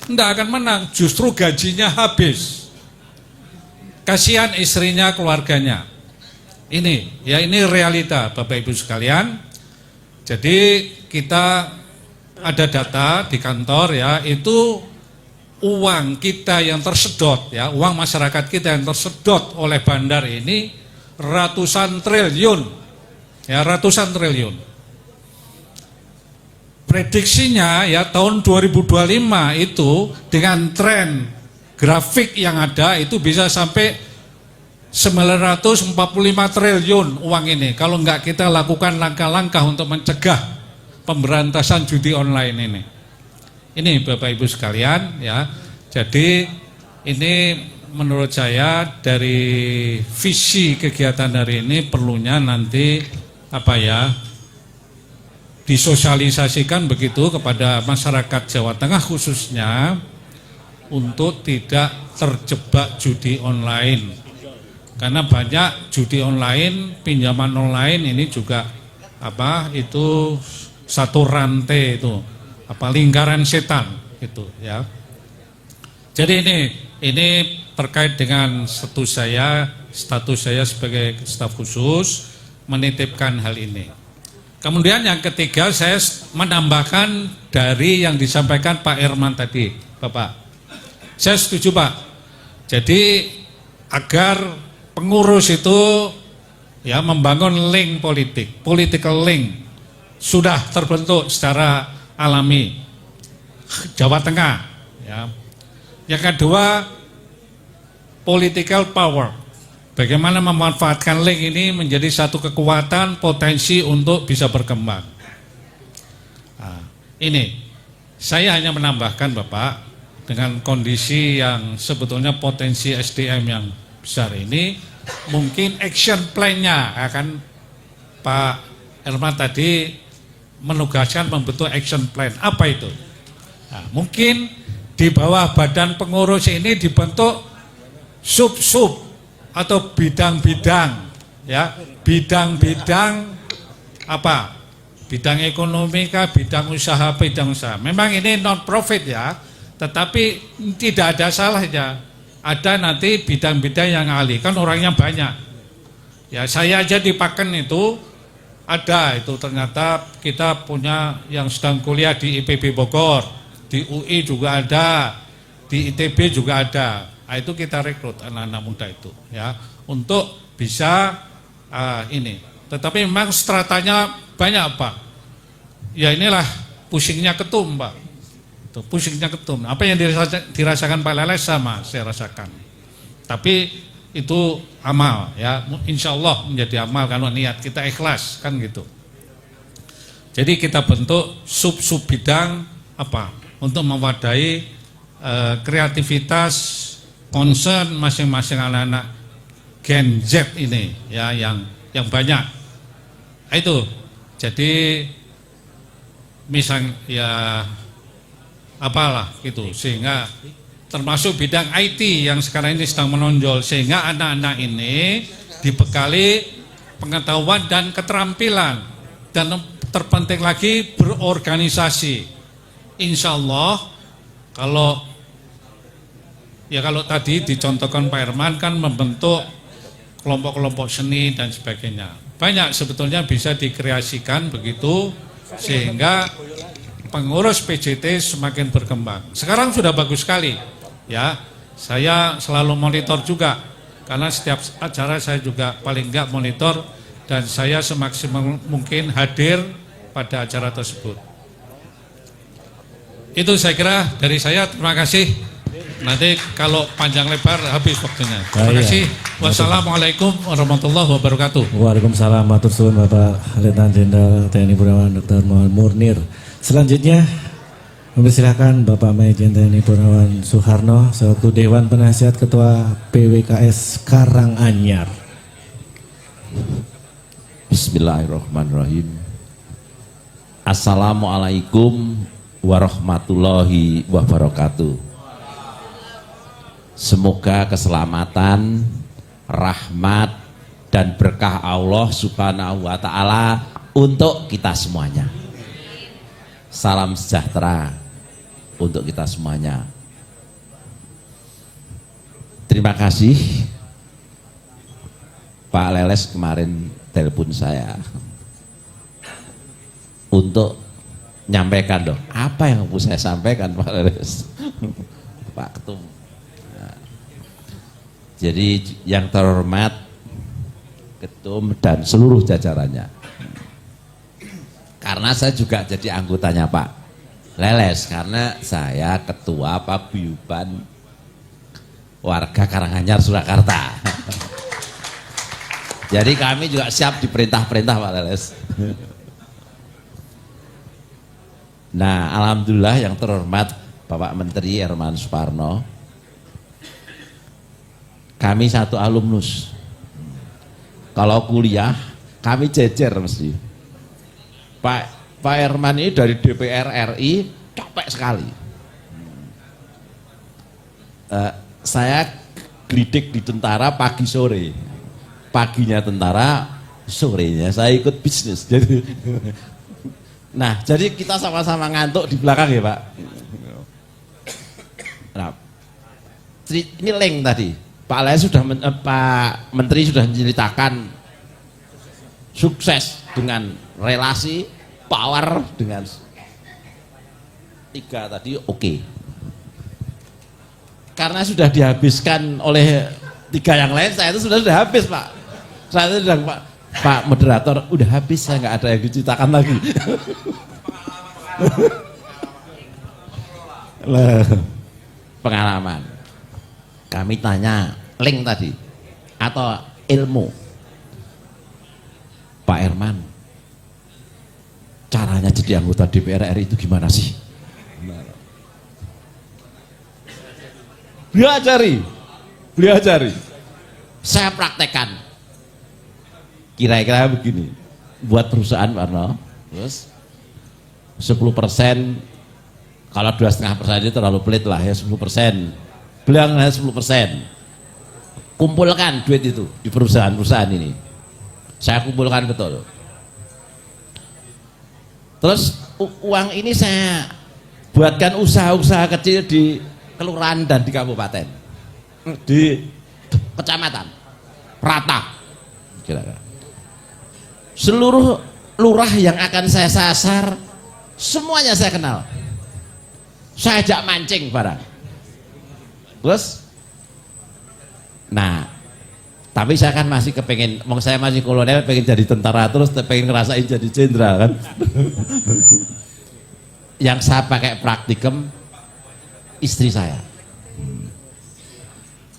Tidak akan menang, justru gajinya habis. Kasihan istrinya, keluarganya. Ini realita Bapak Ibu sekalian. Jadi kita ada data di kantor ya, itu uang kita yang tersedot ya, uang masyarakat kita yang tersedot oleh bandar ini ratusan triliun. Ya, ratusan triliun. Prediksinya ya tahun 2025 itu dengan tren grafik yang ada itu bisa sampai 945 triliun uang ini kalau enggak kita lakukan langkah-langkah untuk mencegah pemberantasan judi online ini. Ini Bapak Ibu sekalian ya. Jadi ini menurut saya dari visi kegiatan hari ini perlunya nanti disosialisasikan begitu kepada masyarakat Jawa Tengah khususnya untuk tidak terjebak judi online. Karena banyak judi online, pinjaman online ini juga itu satu rantai itu, lingkaran setan gitu ya. Jadi ini terkait dengan status saya sebagai staf khusus menitipkan hal ini. Kemudian yang ketiga saya menambahkan dari yang disampaikan Pak Herman tadi, Bapak. Saya setuju Pak. Jadi agar pengurus itu ya membangun link politik, political link sudah terbentuk secara alami Jawa Tengah ya. Yang kedua political power. Bagaimana memanfaatkan link ini menjadi satu kekuatan potensi untuk bisa berkembang. Nah, ini saya hanya menambahkan Bapak dengan kondisi yang sebetulnya potensi SDM yang besar ini, mungkin action plan-nya akan Pak Herman tadi menugaskan membentuk action plan. Apa itu? Nah, mungkin di bawah badan pengurus ini dibentuk sub-sub atau bidang-bidang ya, bidang-bidang bidang ekonomi kah, bidang usaha. Memang ini non profit ya, tetapi tidak ada salahnya ada nanti bidang-bidang yang ahli, kan orangnya banyak ya. Saya aja di Paken itu ada, itu ternyata kita punya yang sedang kuliah di IPB Bogor, di UI juga ada, di ITB juga ada. Nah, itu kita rekrut anak-anak muda itu ya untuk bisa ini. Tetapi memang stratanya banyak Pak. Ya inilah pusingnya ketum Pak. Itu pusingnya ketum. Apa yang dirasakan Pak Leles sama saya rasakan. Tapi itu amal ya. Insya Allah menjadi amal kalau niat kita ikhlas kan gitu. Jadi kita bentuk sub-sub bidang untuk mewadahi kreativitas concern masing-masing anak-anak Gen Z ini ya yang banyak. Itu jadi misal ya apalah gitu, sehingga termasuk bidang IT yang sekarang ini sedang menonjol, sehingga anak-anak ini dibekali pengetahuan dan keterampilan, dan terpenting lagi berorganisasi. Insya Allah kalau tadi dicontohkan Pak Herman kan membentuk kelompok-kelompok seni dan sebagainya. Banyak sebetulnya bisa dikreasikan begitu sehingga pengurus PJT semakin berkembang. Sekarang sudah bagus sekali ya. Saya selalu monitor juga karena setiap acara saya juga paling enggak monitor, dan saya semaksimal mungkin hadir pada acara tersebut. Itu saya kira dari saya. Terima kasih. Nanti kalau panjang lebar habis waktunya. Terima kasih. Wassalamualaikum warahmatullahi wabarakatuh. Waalaikumsalam warahmatullahi wabarakatuh, Bapak Letnan Jenderal TNI Purnawirawan Dr. Muhammad Murnir. Selanjutnya mempersilahkan Bapak Majen TNI Purnawirawan Soeharno selaku Dewan Penasihat Ketua PWKS Karanganyar. Bismillahirrahmanirrahim. Assalamualaikum warahmatullahi wabarakatuh. Semoga keselamatan, rahmat, dan berkah Allah Subhanahu wa Ta'ala untuk kita semuanya. Salam sejahtera untuk kita semuanya. Terima kasih Pak Leles kemarin telepon saya untuk nyampaikan dong. Apa yang mau saya sampaikan Pak Leles? Pak Ketum. Jadi yang terhormat Ketum dan seluruh jajarannya. Karena saya juga jadi anggotanya Pak Leles, karena saya ketua paguyuban warga Karanganyar Surakarta. Jadi kami juga siap diperintah-perintah Pak Leles. Nah, alhamdulillah yang terhormat Bapak Menteri Herman Suparno, kami satu alumnus. Kalau kuliah kami jejer mesti. Pak Herman ini dari DPR RI capek sekali. Saya gelidik di tentara pagi sore, paginya tentara, sorenya saya ikut bisnis. Jadi, nah jadi kita sama-sama ngantuk di belakang ya Pak. Nah, ini link tadi. Pak Lea sudah, Pak Menteri sudah menceritakan sukses dengan relasi, power dengan 3 tadi oke. Karena sudah dihabiskan oleh 3 yang lain, saya itu sudah habis Pak. Saya itu sudah Pak moderator udah habis, saya nggak ada yang diceritakan lagi. Pengalaman. Kami tanya link tadi atau ilmu. Pak Herman, caranya jadi anggota DPR RI itu gimana sih? Beliau ajari. Saya praktekkan. Kira-kira begini, buat perusahaan Pak Arno, terus 10%, kalau 2,5% itu terlalu pelit lah ya, 10%. Beliau hanya 10%. Kumpulkan duit itu di perusahaan-perusahaan ini. Saya kumpulkan betul. Terus uang ini saya buatkan usaha-usaha kecil di kelurahan dan di kabupaten, di kecamatan, rata. Kira-kira. Seluruh lurah yang akan saya sasar, semuanya saya kenal. Saya ajak mancing barang. Terus, nah, tapi saya kan masih kepengen, saya masih kolonel, pengen jadi tentara terus, pengen ngerasain jadi jenderal kan. Yang saya pakai praktikum, istri saya.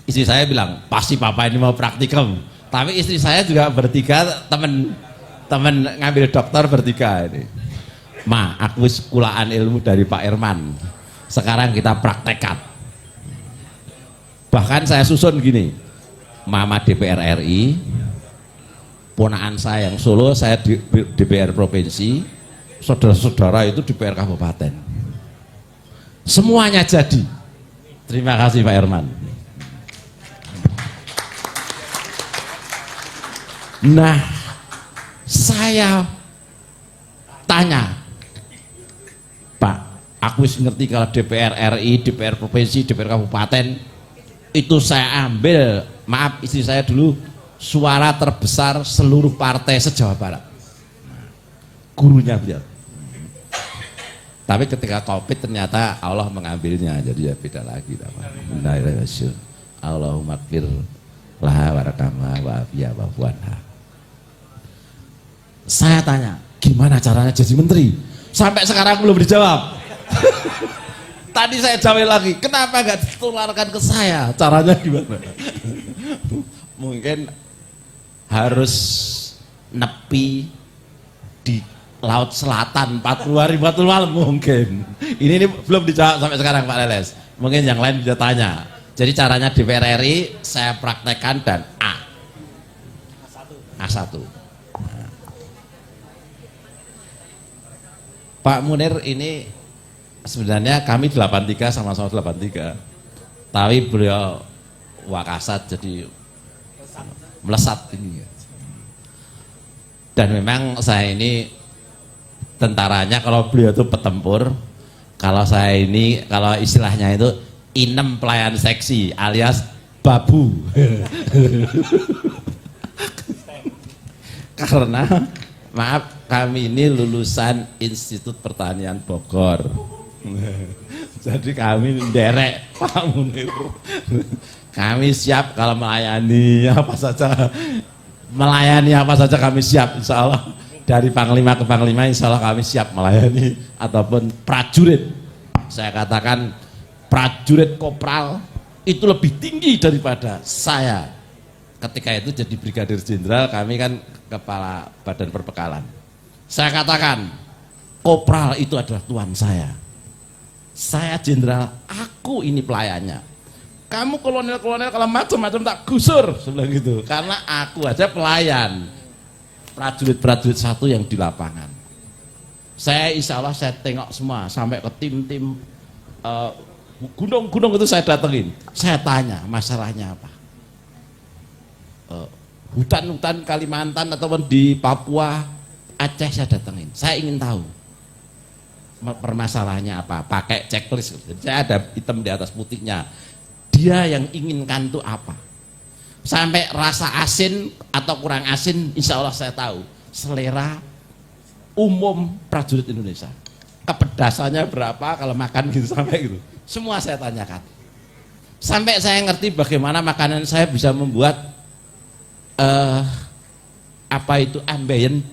Istri saya bilang, pasti papa ini mau praktikum. Tapi istri saya juga bertiga, temen ngambil dokter bertiga ini. Ma, aku sekulaan ilmu dari Pak Herman. Sekarang kita praktekkan. Bahkan saya susun gini, Mama DPR RI, ponakan saya yang Solo, saya di DPR Provinsi, saudara-saudara itu DPR Kabupaten. Semuanya jadi. Terima kasih Pak Herman. Nah, saya tanya, Pak, aku ngerti kalau DPR RI, DPR Provinsi, DPR Kabupaten, itu saya ambil, maaf istri saya dulu, suara terbesar seluruh partai se-Jawa Barat. Gurunya beliau. Tapi ketika COVID ternyata Allah mengambilnya, jadi ya beda lagi. Allahumma gfir laha warakamaha wa afiyah wa fuanha. Saya tanya, gimana caranya jadi menteri? Sampai sekarang belum dijawab. Tadi saya jawab lagi, kenapa nggak ditularkan ke saya? Caranya gimana? Mungkin harus nepi di Laut Selatan 40 hari 40 malam mungkin. Ini belum dijawab sampai sekarang Pak Leles. Mungkin yang lain bisa tanya. Jadi caranya DPR RI saya praktekkan dan A1. Nah. Pak Munir ini sebenarnya kami 83 sama-sama 83. Tapi beliau wakasat jadi melesat ini. Dan memang saya ini tentaranya, kalau beliau itu petempur, kalau saya ini, kalau istilahnya itu inem pelayan seksi alias babu. Karena maaf, kami ini lulusan Institut Pertanian Bogor. Jadi kami menderek Pak Munir. Kami siap kalau melayani apa saja, kami siap, insya Allah. Dari Panglima ke Panglima, insya Allah kami siap melayani. Ataupun prajurit, saya katakan prajurit kopral, itu lebih tinggi daripada saya. Ketika itu jadi brigadir jenderal, kami kan kepala badan perbekalan. Saya katakan, kopral itu adalah tuan saya. Saya jenderal, aku ini pelayannya. Kamu kolonel-kolonel kalau macam-macam tak gusur, sebelah gitu. Karena aku aja pelayan. Prajurit-prajurit satu yang di lapangan. Saya insya Allah saya tengok semua sampai ke tim-tim gunung-gunung itu saya datengin. Saya tanya masalahnya apa. Hutan-hutan Kalimantan ataupun di Papua, Aceh saya datengin. Saya ingin tahu permasalahannya apa. Pakai checklist. Jadi saya ada hitam di atas putihnya. Dia yang inginkan itu apa. Sampai rasa asin atau kurang asin, insya Allah saya tahu. Selera umum prajurit Indonesia. Kepedasannya berapa kalau makan gitu sampai gitu. Semua saya tanyakan. Sampai saya ngerti bagaimana makanan saya bisa membuat apa itu ambeien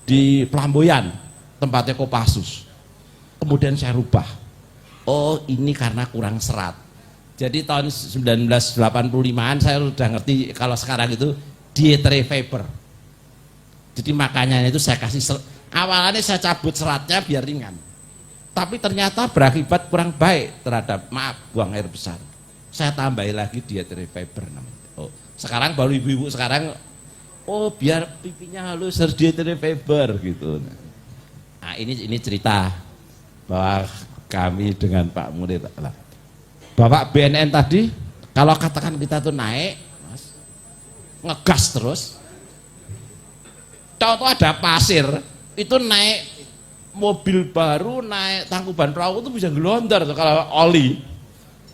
di Pelamboyan, tempatnya Kopassus. Kemudian saya rubah. Oh, ini karena kurang serat. Jadi tahun 1985an saya sudah ngerti kalau sekarang itu dietary fiber. Jadi makanannya itu saya kasih awalnya saya cabut seratnya biar ringan. Tapi ternyata berakibat kurang baik terhadap buang air besar. Saya tambahin lagi dietary fiber namanya. Oh, sekarang baru ibu-ibu sekarang biar pipinya halus harus dietary fiber gitu. Nah, ini cerita bahwa kami dengan Pak Munir lah. Bapak BNN tadi, kalau katakan kita tuh naik, Mas, ngegas terus, tahu-tahu ada pasir, itu naik mobil baru, naik tangkuban perahu itu bisa gelondar tuh kalau oli.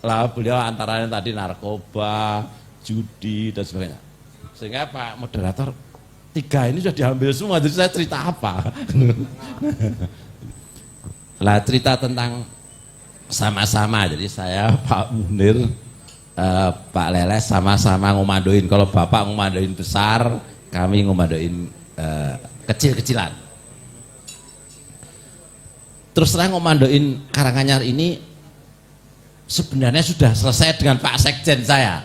Lah beliau antaranya tadi narkoba, judi dan sebagainya. Sehingga Pak moderator, 3 ini sudah diambil semua, jadi saya cerita apa? Lah cerita tentang sama-sama, jadi saya Pak Munir, Pak Leles sama-sama ngomandoin. Kalau Bapak ngomandoin besar, kami ngomandoin kecil-kecilan. Terus terang ngomandoin Karanganyar ini sebenarnya sudah selesai dengan Pak Sekjen saya,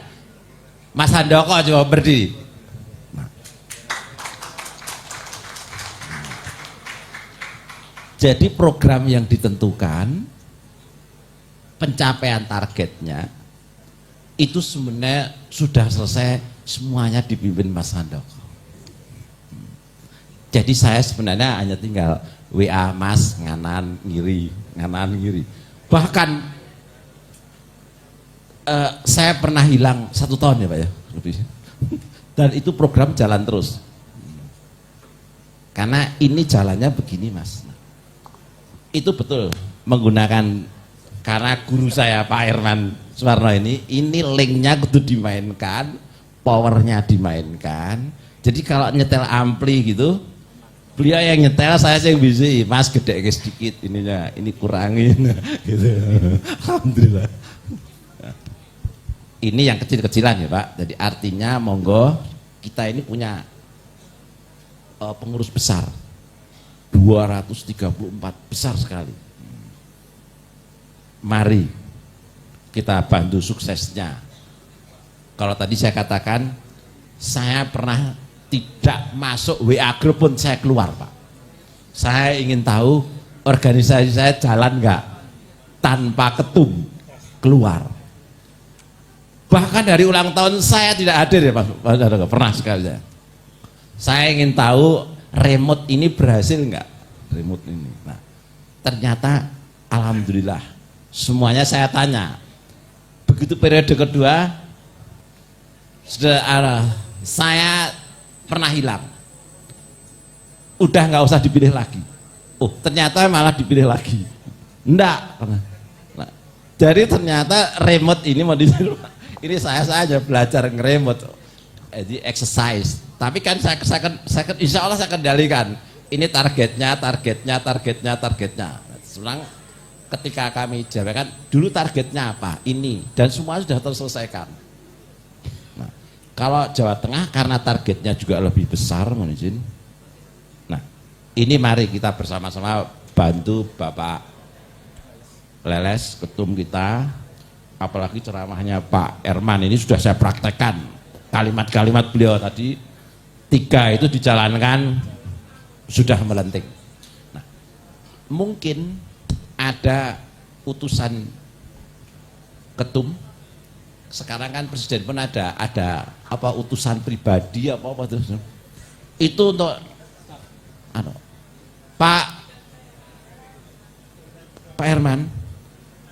Mas Handoko. Coba berdiri. Jadi program yang ditentukan, pencapaian targetnya itu sebenarnya sudah selesai, semuanya dipimpin Mas Handoko. Jadi saya sebenarnya hanya tinggal WA Mas nganan ngiri. Bahkan saya pernah hilang 1 tahun ya Pak ya lebih. Dan itu program jalan terus. Karena ini jalannya begini Mas. Itu betul menggunakan. Karena guru saya Pak Herman Suwarno ini linknya kudu dimainkan, powernya dimainkan. Jadi kalau nyetel ampli gitu, beliau yang nyetel, saya yang bisa, Mas gede sedikit ininya, ini kurangin, gitu. Alhamdulillah. Ini yang kecil-kecilan ya Pak. Jadi artinya monggo kita ini punya pengurus besar, 234 besar sekali. Mari kita bantu suksesnya. Kalau tadi saya katakan, saya pernah tidak masuk WA Group pun saya keluar Pak. Saya ingin tahu organisasi saya jalan enggak tanpa ketum, keluar. Bahkan dari ulang tahun saya tidak hadir ya Pak, pernah sekali saya. Saya ingin tahu remote ini berhasil enggak, remote ini. Nah, ternyata alhamdulillah semuanya saya tanya. Begitu periode kedua, saya pernah hilang. Udah nggak usah dipilih lagi. Oh, ternyata malah dipilih lagi. Enggak. Nah, jadi ternyata remote ini mau ini saya saja belajar nge-remote. Jadi exercise. Tapi kan saya insya Allah saya kendalikan. Ini targetnya. Sebenarnya ketika kami jabarkan dulu targetnya apa, ini, dan semua sudah terselesaikan. Nah, kalau Jawa Tengah karena targetnya juga lebih besar, mohon izin. Nah, ini mari kita bersama-sama bantu Bapak Leles, ketum kita, apalagi ceramahnya Pak Herman ini sudah saya praktekkan. Kalimat-kalimat beliau tadi 3 itu dijalankan sudah melenting. Nah, mungkin ada utusan ketum. Sekarang kan presiden pun ada apa utusan pribadi apa itu. Itu untuk Pak Herman,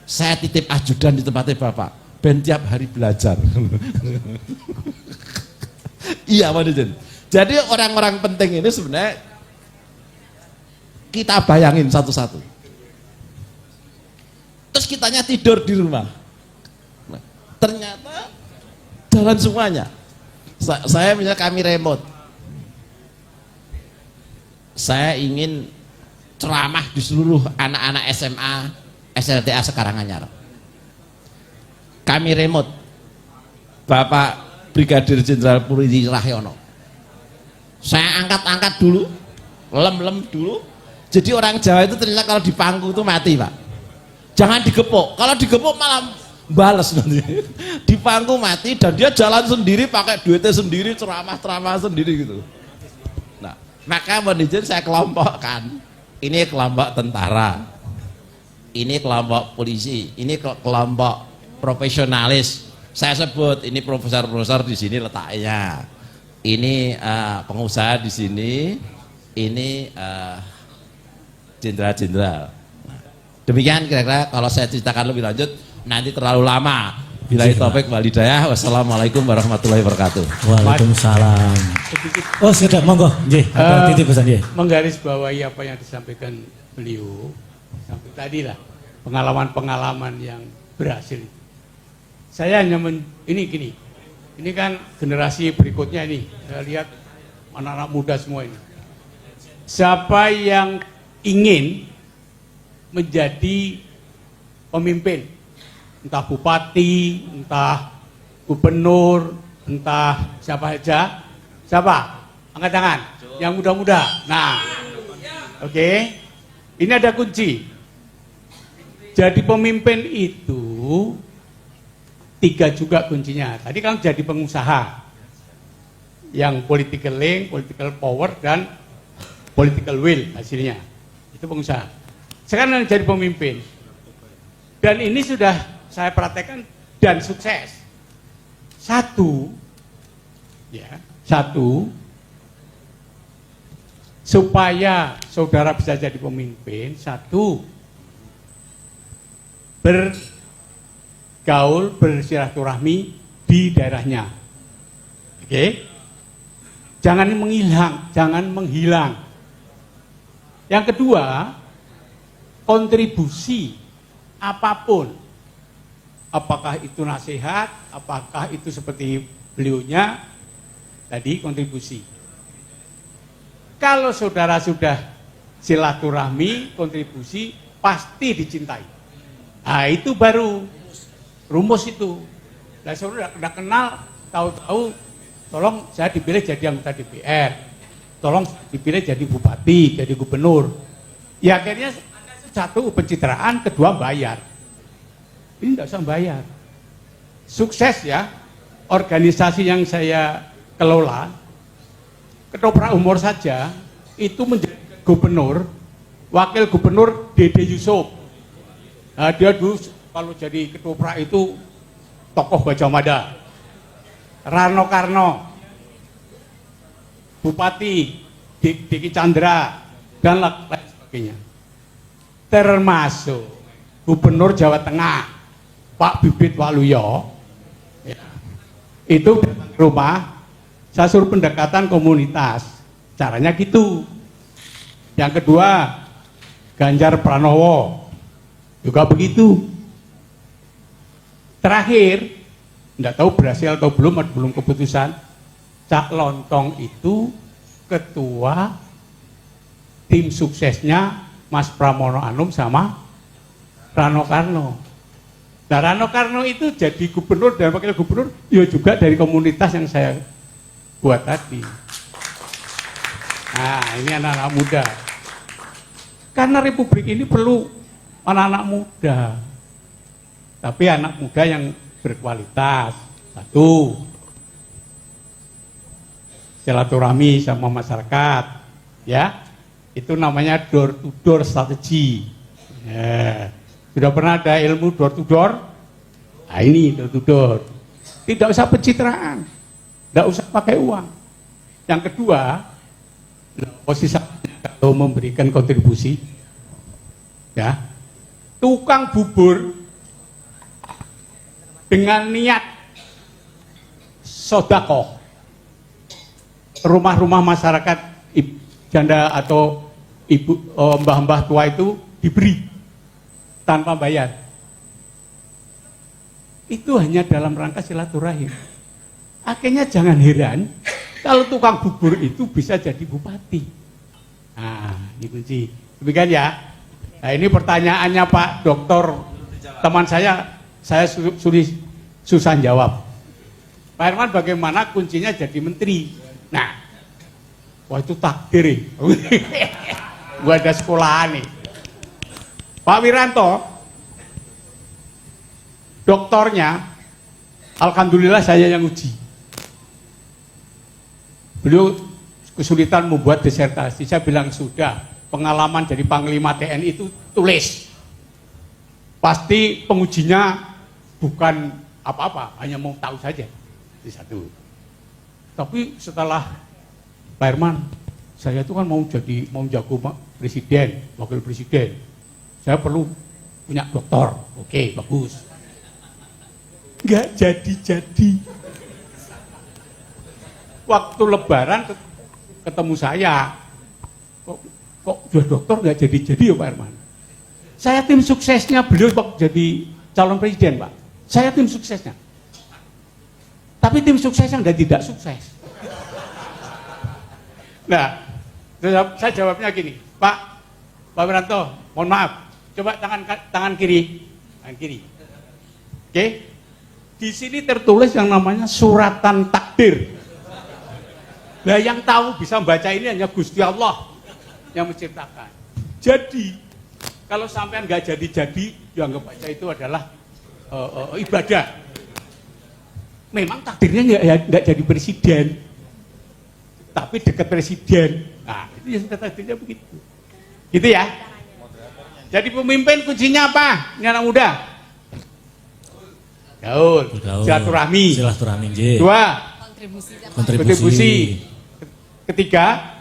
saya titip ajudan di tempatnya Bapak, ben tiap hari belajar. Iya Pak Dirjen. Jadi orang-orang penting ini sebenarnya kita bayangin satu-satu. Terus kitanya tidur di rumah. Nah, ternyata jalan semuanya. Saya misalnya kami remote. Saya ingin ceramah di seluruh anak-anak SMA, SLTA sekarang anyar. Kami remote. Bapak Brigadir Jenderal Puridi Rahyono. Saya angkat-angkat dulu, lem-lem dulu. Jadi orang Jawa itu ternyata kalau di pangku itu mati, Pak. Jangan digepuk. Kalau digepuk malah bales nanti. Di pangku mati dan dia jalan sendiri pakai duitnya sendiri, ceramah-ceramah sendiri gitu. Nah, maka mohon izin saya kelompokkan. Ini kelompok tentara. Ini kelompok polisi, ini kelompok profesionalis. Saya sebut ini profesor-profesor di sini letaknya. Ini pengusaha di sini, ini jenderal-jenderal. Demikian kira-kira kalau saya ceritakan lebih lanjut nanti terlalu lama. Billahi taufik wal hidayah. Wassalamualaikum warahmatullahi wabarakatuh. Waalaikumsalam. Oh, sudah monggo. Nggih, ada titip pesan nggih. Menggarisbawahi apa yang disampaikan beliau sampai tadi lah, pengalaman-pengalaman yang berhasil. Saya hanya ini gini. Ini kan generasi berikutnya ini. Saya lihat anak-anak muda semua ini. Siapa yang ingin menjadi pemimpin, entah bupati, entah gubernur, entah siapa saja, siapa? Angkat tangan, yang muda-muda. Nah, oke. Ini ada kunci. Jadi pemimpin itu 3 juga kuncinya. Tadi kan jadi pengusaha, yang political link, political power, dan political will hasilnya. Itu pengusaha. Sekarang jadi pemimpin. Dan ini sudah saya praktekkan dan sukses. Satu, supaya saudara bisa jadi pemimpin, satu, bergaul, bersilaturahmi di daerahnya. Oke? Jangan menghilang. Yang kedua, kontribusi apapun, apakah itu nasihat, apakah itu seperti beliaunya tadi, kontribusi. Kalau saudara sudah silaturahmi, kontribusi, pasti dicintai. Nah, itu baru rumus itu. Nah, saudara udah kenal, tahu-tahu, tolong saya dipilih jadi anggota DPR, tolong dipilih jadi bupati, jadi gubernur. Ya akhirnya satu pencitraan, kedua bayar. Ini tidak usah bayar. Sukses ya, organisasi yang saya kelola, ketoprak umur saja, itu menjadi gubernur, wakil gubernur Dede Yusuf. Nah, dia dulu kalau jadi ketoprak itu tokoh Gajah Mada. Rano Karno, Bupati Diki Chandra, dan lain sebagainya. Termasuk Gubernur Jawa Tengah Pak Bibit Waluyo, ya, itu datang ke rumah, saya suruh pendekatan komunitas, caranya gitu. Yang kedua, Ganjar Pranowo juga begitu. Terakhir, tidak tahu berhasil atau belum keputusan, Cak Lontong itu ketua tim suksesnya Mas Pramono Anum sama Rano Karno. Nah, Rano Karno itu jadi gubernur dan wakil gubernur, ya juga dari komunitas yang saya buat tadi. Nah, ini anak-anak muda. Karena Republik ini perlu anak-anak muda. tapi anak muda yang berkualitas. Satu, silaturahmi sama masyarakat, ya, itu namanya door to door strategi. Ya. Sudah pernah ada ilmu door to door? Nah ini door to door. Tidak usah pencitraan, tidak usah pakai uang. Yang kedua, posisi kalau memberikan kontribusi, ya, tukang bubur dengan niat sodakoh, rumah-rumah masyarakat janda atau ibu mbah-mbah tua itu diberi tanpa bayar. Itu hanya dalam rangka silaturahim. Akhirnya jangan heran kalau tukang bubur itu bisa jadi bupati. Nah, ini kunci. Demikian ya. Nah, ini pertanyaannya Pak Doktor, teman saya susah jawab. Pak Herman, bagaimana kuncinya jadi menteri? Nah, wah itu takdir. Gua ada sekolahan nih. Pak Wiranto, doktornya, alhamdulillah saya yang uji. Beliau kesulitan membuat disertasi. Saya bilang sudah, pengalaman jadi Panglima TNI itu tulis. Pasti pengujinya bukan apa-apa, hanya mau tahu saja. Itu satu. Tapi setelah Pak Herman, saya itu kan mau jago presiden, wakil presiden. Saya perlu punya doktor. Oke, bagus. Nggak jadi-jadi. Waktu lebaran ketemu saya, kok sudah dokter nggak jadi-jadi ya Pak Herman? Saya tim suksesnya beliau waktu jadi calon presiden Pak. Saya tim suksesnya. Tapi tim suksesnya tidak sukses. Nah, saya jawabnya gini, Pak Wiranto, mohon maaf, coba tangan kiri, Oke? Di sini tertulis yang namanya suratan takdir. Nah, yang tahu bisa membaca ini hanya Gusti Allah yang menciptakan. Jadi, kalau sampean nggak jadi-jadi, yang ngebaca itu adalah ibadah. Memang takdirnya nggak jadi presiden, tapi dekat presiden. Nah, itu yang takdirnya begitu. Gitu ya. Jadi pemimpin kuncinya apa? Ini anak muda. Gaul, silaturahmi. Silaturahmi. Dua, Kontribusi. Ketiga,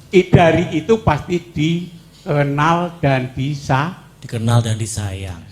dari itu pasti dikenal dan dikenal dan disayang.